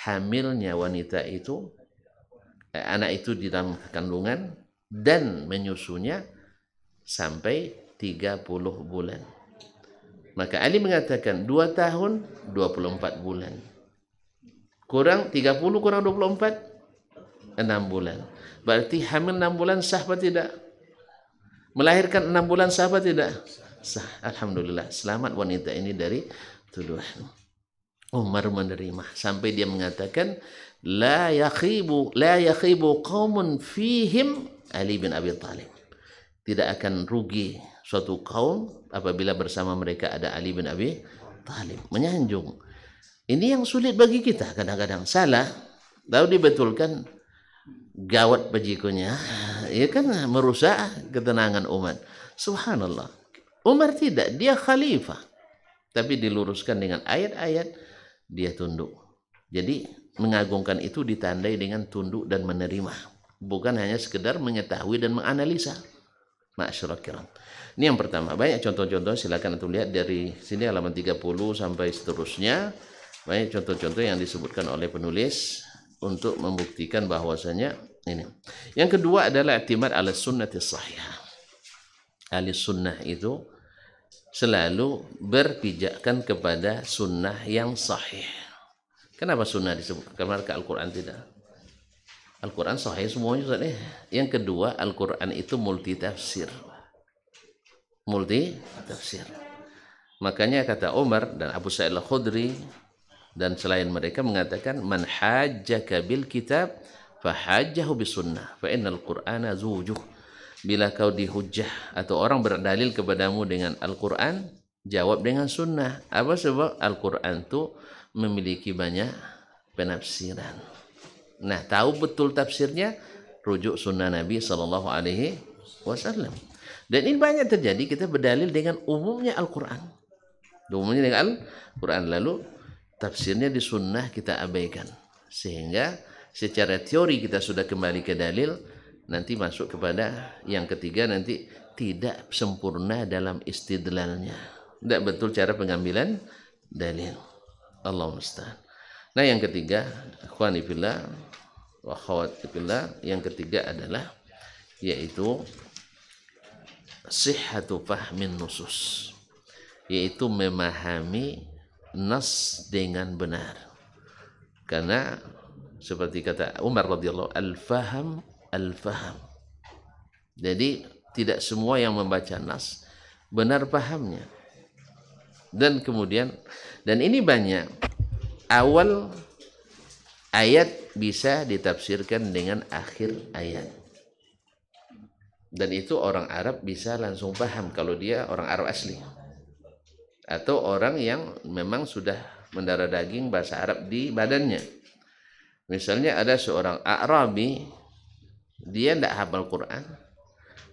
Hamilnya wanita itu, anak itu di dalam kandungan dan menyusunya sampai 30 bulan. Maka Ali mengatakan 2 tahun 24 bulan. Kurang 30 kurang 24 6 bulan. Berarti hamil 6 bulan sah apa tidak? Melahirkan 6 bulan sah apa tidak? Sah. Alhamdulillah, selamat wanita ini dari tuduhan. Umar menerima sampai dia mengatakan la yakhibu qaumun fihim Ali bin Abi Thalib. Tidak akan rugi suatu kaum apabila bersama mereka ada Ali bin Abi Thalib. Menyanjung. Ini yang sulit bagi kita kadang-kadang. Salah, lalu dibetulkan, gawat bajikunya. Ya kan, merusak ketenangan umat. Subhanallah. Umar tidak, dia khalifah. Tapi diluruskan dengan ayat-ayat, dia tunduk. Jadi mengagungkan itu ditandai dengan tunduk dan menerima. Bukan hanya sekedar mengetahui dan menganalisa. Ma'asyiral kiram. Ini yang pertama. Banyak contoh-contoh, silakan antum lihat dari sini halaman 30 sampai seterusnya. Banyak contoh-contoh yang disebutkan oleh penulis untuk membuktikan bahwasanya ini. Yang kedua adalah i'timad ala sunnati sahihah. Ahli sunnah itu selalu berpijakkan kepada sunnah yang sahih. Kenapa sunnah disebut? Karena Al-Quran tidak. Al-Quran sahih semuanya. Yang kedua, Al-Quran itu multi tafsir. Multi tafsir. Makanya kata Umar dan Abu Sa'id Al-Khudri dan selain mereka mengatakan, man hajjaka bil kitab fahajjahu bis sunnah fa innal Qur'ana zujuh. Bila kau dihujjah atau orang berdalil kepadamu dengan Al-Quran, jawab dengan sunnah. Apa sebab? Al-Quran itu memiliki banyak penafsiran. Nah, tahu betul tafsirnya, rujuk sunnah Nabi SAW. Dan ini banyak terjadi, kita berdalil dengan umumnya Al-Quran. Umumnya dengan Al-Quran, lalu tafsirnya di sunnah kita abaikan. Sehingga secara teori kita sudah kembali ke dalil, nanti masuk kepada yang ketiga, nanti tidak sempurna dalam istidlalnya. Tidak betul cara pengambilan dalil. Allah musta'an. Nah, yang ketiga, ikhwani fillah wa akhwati fillah, yang ketiga adalah yaitu sihhatu fahmin nusus, yaitu memahami nas dengan benar. Karena seperti kata Umar radhiyallahu al-faham. Jadi tidak semua yang membaca nas benar pahamnya. Dan kemudian, dan ini banyak, awal ayat bisa ditafsirkan dengan akhir ayat. Dan itu orang Arab bisa langsung paham kalau dia orang Arab asli. Atau orang yang memang sudah mendarah daging bahasa Arab di badannya. Misalnya ada seorang Arabi, dia tidak hafal Quran,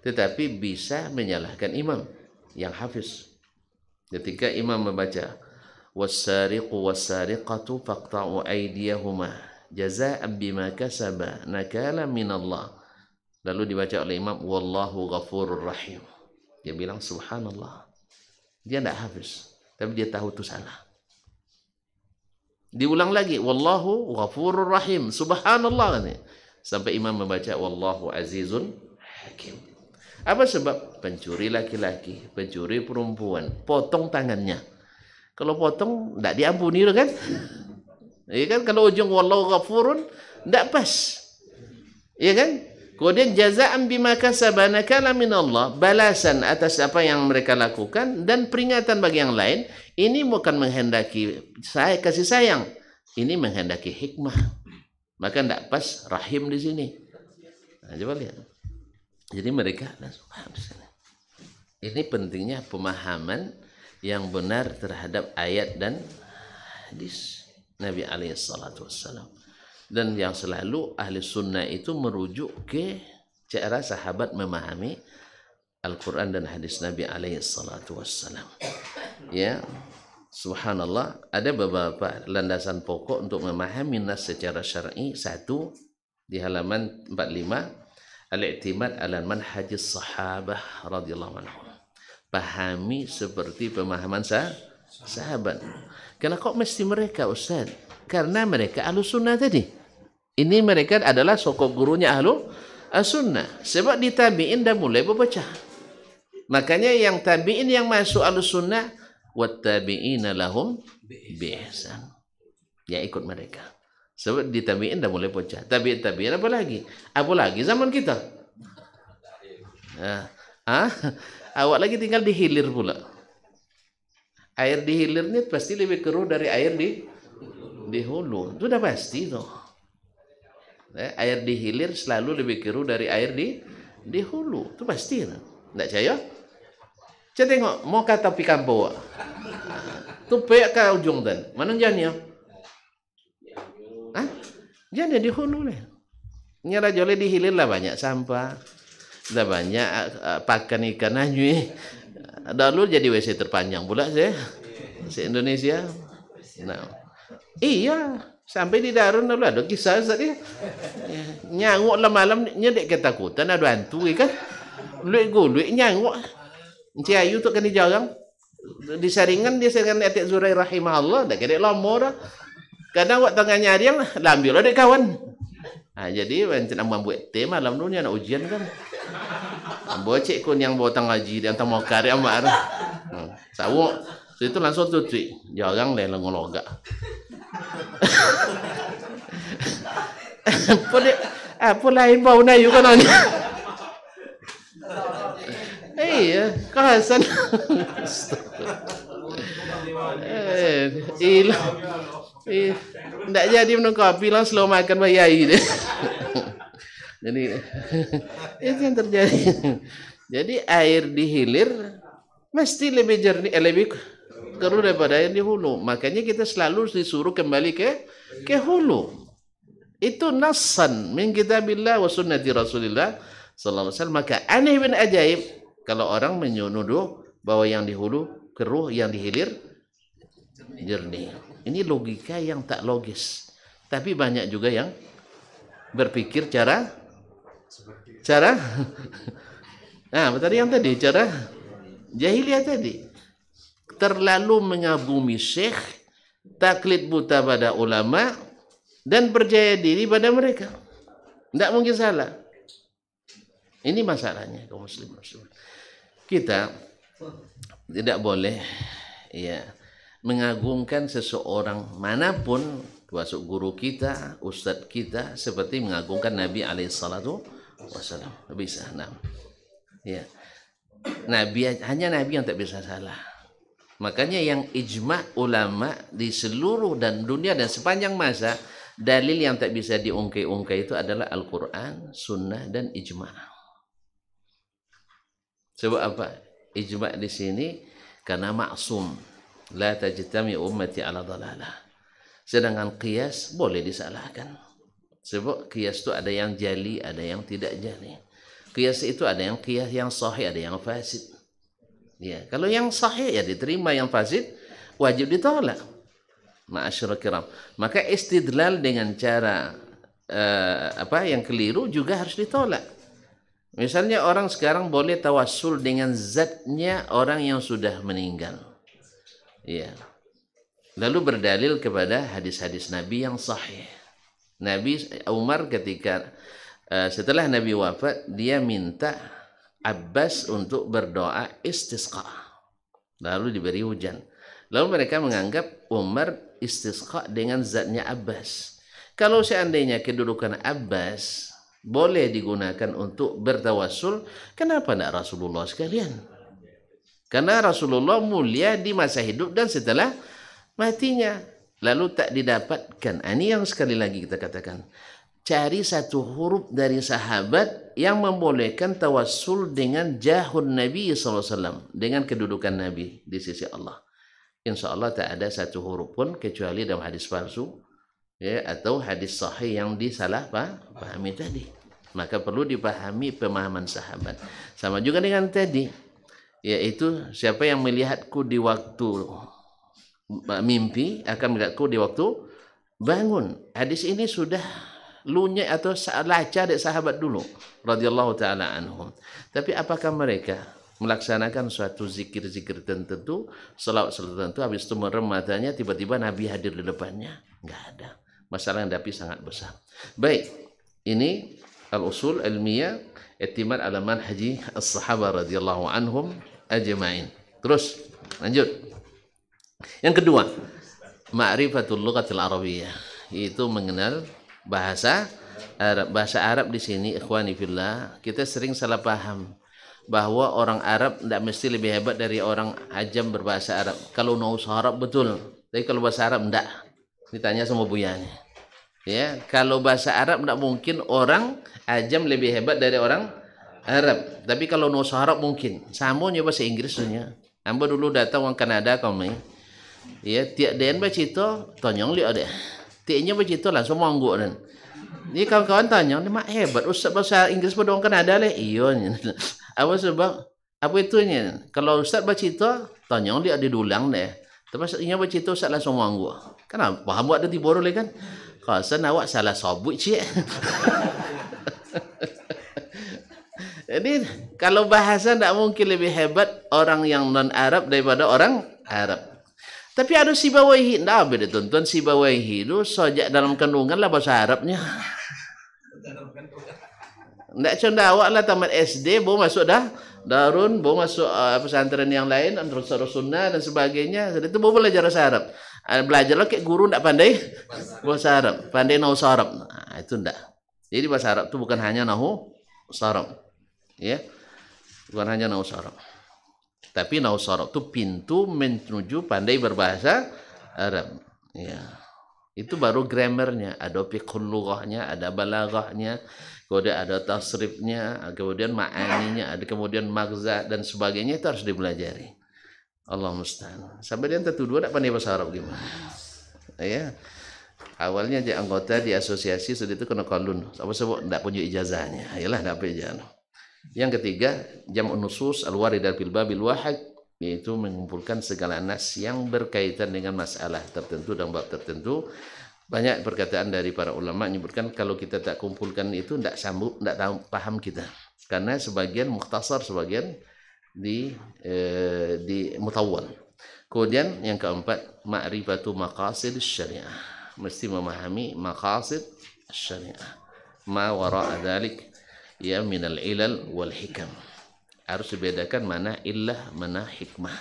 tetapi bisa menyalahkan imam yang hafiz. Ketika imam membaca was-sariqu was-sariqatu faqta'u aydiyahuma jazaa'an bima kasaba nakala minallah. Lalu dibaca oleh imam wallahu ghafurur rahim. Dia bilang subhanallah. Dia tidak hafiz, tapi dia tahu itu salah. Diulang lagi wallahu ghafurur rahim subhanallah, sampai imam membaca wallahu azizun hakim. Apa sebab? Pencuri laki-laki, pencuri perempuan, potong tangannya. Kalau potong tidak diampuni kan? Iya kan? Kalau ujung wallahu ghafurun tidak pas. Iya kan? Kemudian jazaa'an bima kasaba nakala minallah, balasan atas apa yang mereka lakukan dan peringatan bagi yang lain. Ini bukan menghendaki kasih sayang, ini menghendaki hikmah. Maka tidak pas rahim di sini. Nah, coba lihat. Jadi mereka Ini pentingnya pemahaman yang benar terhadap ayat dan hadis Nabi alaihi salatu wassalam. Dan yang selalu ahli sunnah itu merujuk ke cara sahabat memahami Al-Quran dan hadis Nabi alaihi salatu wassalam. Ya, subhanallah, ada beberapa landasan pokok untuk memahami nas secara syar'i. Satu, di halaman 45, al-i'timad ala manhajis sahabah radhiyallahu anhu. Pahami seperti pemahaman sahabat. Kenapa kok mesti mereka, Ustaz? Karena mereka ahlu sunnah tadi. Ini mereka adalah sokok gurunya ahlu sunnah. Sebab di tabi'in dah mulai berpecah. Makanya yang tabi'in yang masuk ahlu sunnah, wattabi'ina lahum biihsan. Ya ikut mereka. Sebab di tabi'in dah mulai pecah. Tabi'in apa lagi? Apa lagi zaman kita? Awak lagi tinggal di hilir pula. Air di hilir ini pasti lebih keruh dari air di hulu. Itu udah pasti tuh. Air di hilir selalu lebih keruh dari air di hulu. Itu pasti. Tidak percaya? Saya tengok, mau kata pikan bawa. Tu peak ke ujung dan. Mana jannya? Jannya di hulu lah. Nyala jole di hilir lah banyak sampah. Dah banyak pakan ikan anjui. Dulu jadi WC terpanjang pula saya. Se-Indonesia. Nah. Iya, sampai di Darun dulu ada kisah tadi. Nyanguk lah malam nyedek ketakutan ada hantu kan. Luik nyanguk. Encik Ayu tu kan dijarang. Di saringan dia saringan Atik Zurai rahimahullah dah kedek lama dah. Kadang waktu tengah nyariang lah ambil dek kawan. Jadi macam nak buat tem malam tu nak ujian kan. Bocek kun yang bawa tang ngaji dia tang mau karya marah. Sawuk. So itu langsung tu tweet. Jarang lah ngologa. Apa lain bau nayu kan ni? Iya, kasan. Tidak jadi minum kopi lah slow makan bayai deh. Jadi itu yang terjadi. Jadi air di hilir mesti lebih jernih, lebih keruh daripada air di hulu. Makanya kita selalu disuruh kembali ke hulu. Itu nassan min kitabillah wa sunnati Rasulillah sallallahu alaihi wasallam. Maka aneh bin ajaib kalau orang menuduh bahwa yang di hulu keruh, yang di hilir jernih. Ini logika yang tak logis. Tapi banyak juga yang berpikir cara tadi yang tadi cara jahiliyah tadi. Terlalu mengagumi syekh, taklid buta pada ulama dan percaya diri pada mereka. Tidak mungkin salah. Ini masalahnya kaum muslimin. Kita tidak boleh mengagungkan seseorang manapun, termasuk guru kita, ustadz kita, seperti mengagungkan Nabi alaihi salatu wassalam. Bisa. Ya. Hanya Nabi yang tak bisa salah. Makanya yang ijma' ulama di seluruh dan dunia dan sepanjang masa, dalil yang tak bisa diungkai-ungkai itu adalah Al-Quran, Sunnah, dan ijma'. Sebab apa? Ijma' di sini karena maksum. La tajtami ummati ala dalalah. Sedangkan qiyas boleh disalahkan. Sebab qiyas itu ada yang jali, ada yang tidak jali. Qiyas itu ada yang qiyas yang sahih, ada yang fasid. Ya, kalau yang sahih ya diterima, yang fasid wajib ditolak. Ma'asyiral kiram. Maka istidlal dengan cara yang keliru juga harus ditolak. Misalnya orang sekarang boleh tawassul dengan zatnya orang yang sudah meninggal. Ya. Lalu berdalil kepada hadis-hadis Nabi yang sahih. Nabi Umar ketika setelah Nabi wafat, dia minta Abbas untuk berdoa istisqa. Lalu diberi hujan. Lalu mereka menganggap Umar istisqa dengan zatnya Abbas. Kalau seandainya kedudukan Abbas boleh digunakan untuk bertawassul, kenapa tidak Rasulullah sekalian? Karena Rasulullah mulia di masa hidup dan setelah matinya. Lalu tak didapatkan. Ini yang sekali lagi kita katakan. cari satu huruf dari sahabat yang membolehkan tawassul dengan jahun Nabi SAW, dengan kedudukan Nabi di sisi Allah. Insya Allah tak ada satu huruf pun kecuali dalam hadis palsu, ya, atau hadis sahih yang disalah pahami tadi. Maka perlu dipahami pemahaman sahabat. Sama juga dengan tadi, yaitu siapa yang melihatku di waktu mimpi akan melihatku di waktu bangun. Hadis ini sudah lunyek atau laca dari sahabat dulu radhiyallahu taala anhum. Tapi apakah mereka melaksanakan suatu zikir-zikir tertentu, salawat tertentu, habis itu merem matanya, tiba-tiba Nabi hadir di depannya? Enggak ada. Masalah yang tapi sangat besar. Baik, ini al-usul ilmiah i'timad ala manhaji as-sahabah radhiyallahu anhum ajma'in. Terus lanjut. Yang kedua, ma'rifatul lughatil arabiyyah, yaitu mengenal bahasa Arab. Bahasa Arab di sini ikhwani fillah, kita sering salah paham bahwa orang Arab tidak mesti lebih hebat dari orang ajam berbahasa Arab. Kalau nusa Arab betul, tapi kalau bahasa Arab enggak. Ditanya sama buyanya. Ya, kalau bahasa Arab tidak mungkin orang ajam lebih hebat dari orang Arab. Tapi kalau nusa Arab mungkin. Sama nya bahasa Inggrisnya. Amba dulu datang orang Kanada kami. Ya, tiap den baca itu tonyong li ada. Tiaknya baca itu langsung monggo dan. Ini kawan-kawan tanya, "Ini mak hebat Ustaz bahasa Inggris pada orang Kanada le." Iya. Apa sebab apa itunya? Kalau Ustaz baca itu tonyong dia didulang deh. Tapi inya baca itu Ustaz langsung monggo. Kenapa? Paham buat ada tibor le kan? Kasan awak salah sobut cik. Jadi kalau bahasa tidak mungkin lebih hebat orang yang non Arab daripada orang Arab. Tapi ada Sibawaihi, tidak beda tuan-tuan. Sibawaihi itu sejak dalam kandungan lah bahasa Arabnya. Tidak contoh awak lah tamat SD, baru masuk dah Darun, baru masuk pesantren yang lain, Ansarus Sunnah dan sebagainya. Jadi itu baru belajar bahasa Arab. Belajarlah kayak guru tidak pandai bahasa Arab, pandai nahu Arab. Nah, itu tidak. Jadi bahasa Arab itu bukan hanya nahu Arab, ya, bukan hanya nahu Arab. Tapi nahu Arab itu pintu menuju pandai berbahasa Arab. Ya. Itu baru grammarnya, ada fiqhul lughahnya, ada balaghahnya, kemudian ada tasrifnya, kemudian ma'aninya, ada kemudian magza dan sebagainya, itu harus dipelajari. Allah musta'an. Sampai dia tertuduh tak pandai bahasa Arab gimana? Ya. Awalnya dia anggota di asosiasi sudah itu kena kalun. Apa sebab tidak punya ijazahnya? Yalah tidak punya ijazah. Yang ketiga, jam'un nusus al-waridah fil babil wahid, yaitu mengumpulkan segala nas yang berkaitan dengan masalah tertentu dan bab tertentu. Banyak perkataan dari para ulama menyebutkan kalau kita tak kumpulkan itu tidak sambut, tidak tahu paham kita. Karena sebagian mukhtasar, sebagian di mutawwal. Kemudian yang keempat, ma'rifatu maqasid syariah. Mesti memahami maqasid syariah. Ma wara'a dzalik ya minal ilal wal hikam. Harus dibedakan mana illah, mana hikmah.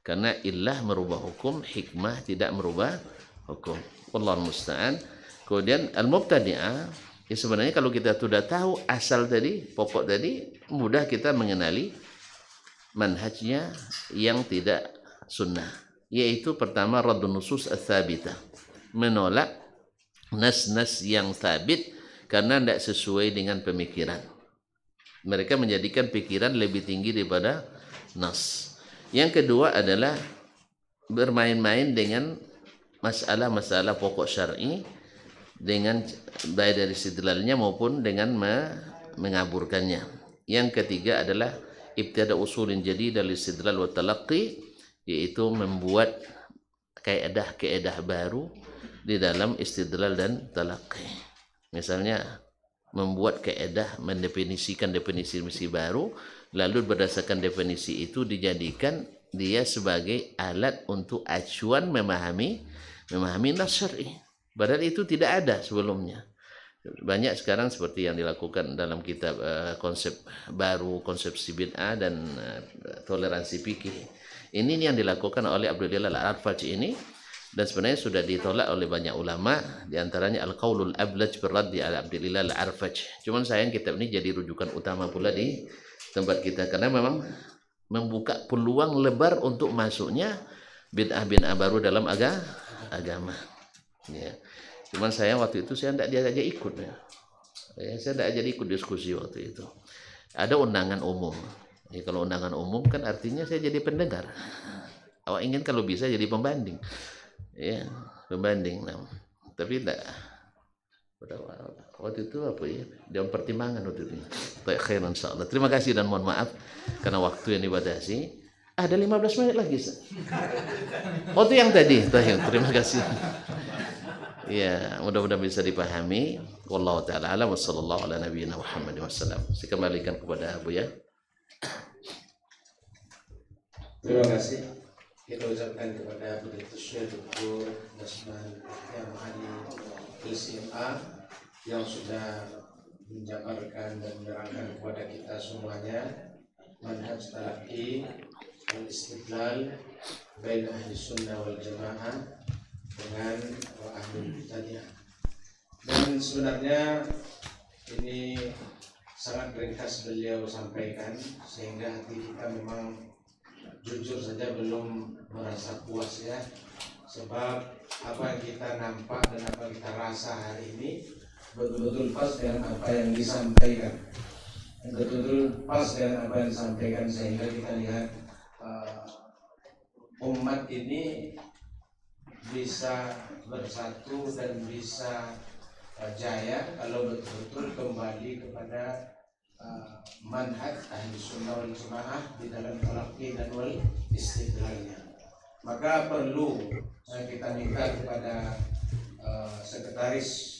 Karena illah merubah hukum, hikmah tidak merubah hukum. Wallahu musta'an. Kemudian al-mubtadi'ah, ya sebenarnya kalau kita sudah tahu asal tadi, pokok tadi, mudah kita mengenali manhajnya yang tidak sunnah. Yaitu pertama raddun nusus ats-tsabitah. Menolak nas-nas yang sabit karena tidak sesuai dengan pemikiran. Mereka menjadikan pikiran lebih tinggi daripada nas. Yang kedua adalah bermain-main dengan masalah-masalah pokok syar'i dengan baik dari istidlalnya maupun dengan mengaburkannya. Yang ketiga adalah ibtada usulin jadid dari istidlal wa talaqqi, yaitu membuat kaedah-kaedah baru di dalam istidlal dan talaqqi. Misalnya membuat kaedah mendefinisikan definisi baru, lalu berdasarkan definisi itu dijadikan dia sebagai alat untuk acuan memahami nas syar'i. Padahal itu tidak ada sebelumnya. Banyak sekarang seperti yang dilakukan dalam kitab konsep baru, konsepsi bid'ah dan toleransi fikih. Ini yang dilakukan oleh Abdulillah Al-Arfaj ini. Dan sebenarnya sudah ditolak oleh banyak ulama, diantaranya Al-Qaulul Ablaj berraddi ala Abdillah Al-Arfaj. Cuman sayang kitab ini jadi rujukan utama pula di tempat kita, karena memang membuka peluang lebar untuk masuknya bid'ah baru dalam agama. Ya. Cuman saya waktu itu saya tidak diajak ikut ya. Saya tidak ajak ikut diskusi waktu itu. Ada undangan umum. Ya, kalau undangan umum kan artinya saya jadi pendengar. Awak ingin kalau bisa jadi pembanding. Ya, pembanding. Nah, tapi tidak. Waktu itu apa ya? Dalam pertimbangan waktu itu. Baik, khair insyaallah. Terima kasih dan mohon maaf karena waktu yang dibatasi. Ada 15 menit lagi. Oh, itu yang tadi. Terima kasih. Ya, mudah-mudahan bisa dipahami. Wallahu taala alam wa sallallahu ala nabiyyina Muhammad wasallam. Saya kembalikan kepada Abu ya. Terima kasih. Kita ucapkan kepada Begitu Syekh Dr. Nasman yang Ali LCMA yang sudah menjabarkan dan menerangkan kepada kita semuanya manhaj talaqi al-istidlal bain ahli sunnah wal jamaah dengan ahlul bid'ah. Dan sebenarnya ini sangat ringkas beliau sampaikan sehingga hati kita memang jujur saja belum merasa puas ya, sebab apa yang kita nampak dan apa yang kita rasa hari ini betul-betul pas dengan apa yang disampaikan, betul-betul pas dengan apa yang disampaikan, sehingga kita lihat umat ini bisa bersatu dan bisa jaya kalau betul-betul kembali kepada manhaj ahli sunnah wal jamaah di dalam talaqi dan wal istidlalnya. Maka perlu kita minta kepada sekretaris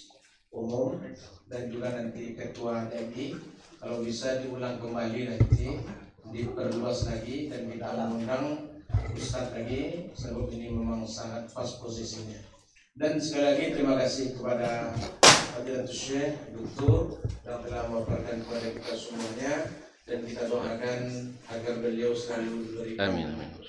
umum dan juga nanti ketua DMI kalau bisa diulang kembali, nanti diperluas lagi dan kita mengundang Ustadz lagi, sebab ini memang sangat pas posisinya. Dan sekali lagi terima kasih kepada Fadilatul Syekh Dr. yang telah memaparkan kepada kita semuanya, dan kita doakan agar beliau selalu diberikan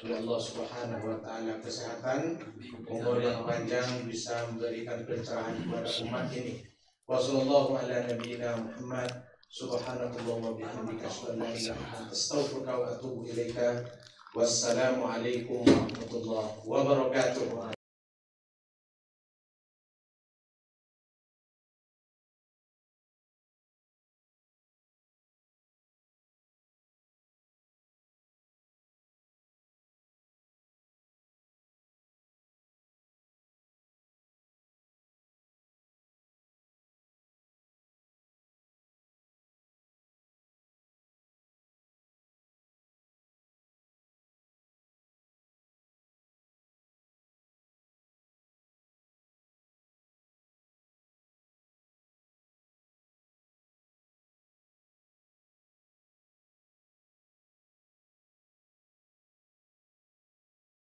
oleh Allah Subhanahu wa taala kesehatan, umur yang panjang, bisa memberikan pencerahan kepada umat ini. Wassallallahu ala nabiyyina Muhammad. Subhanallahi wa bihamdika asyhadu an la ilaha illa anta astaghfiruka wa atubu ilaika. Wassalamualaikum warahmatullahi wabarakatuh.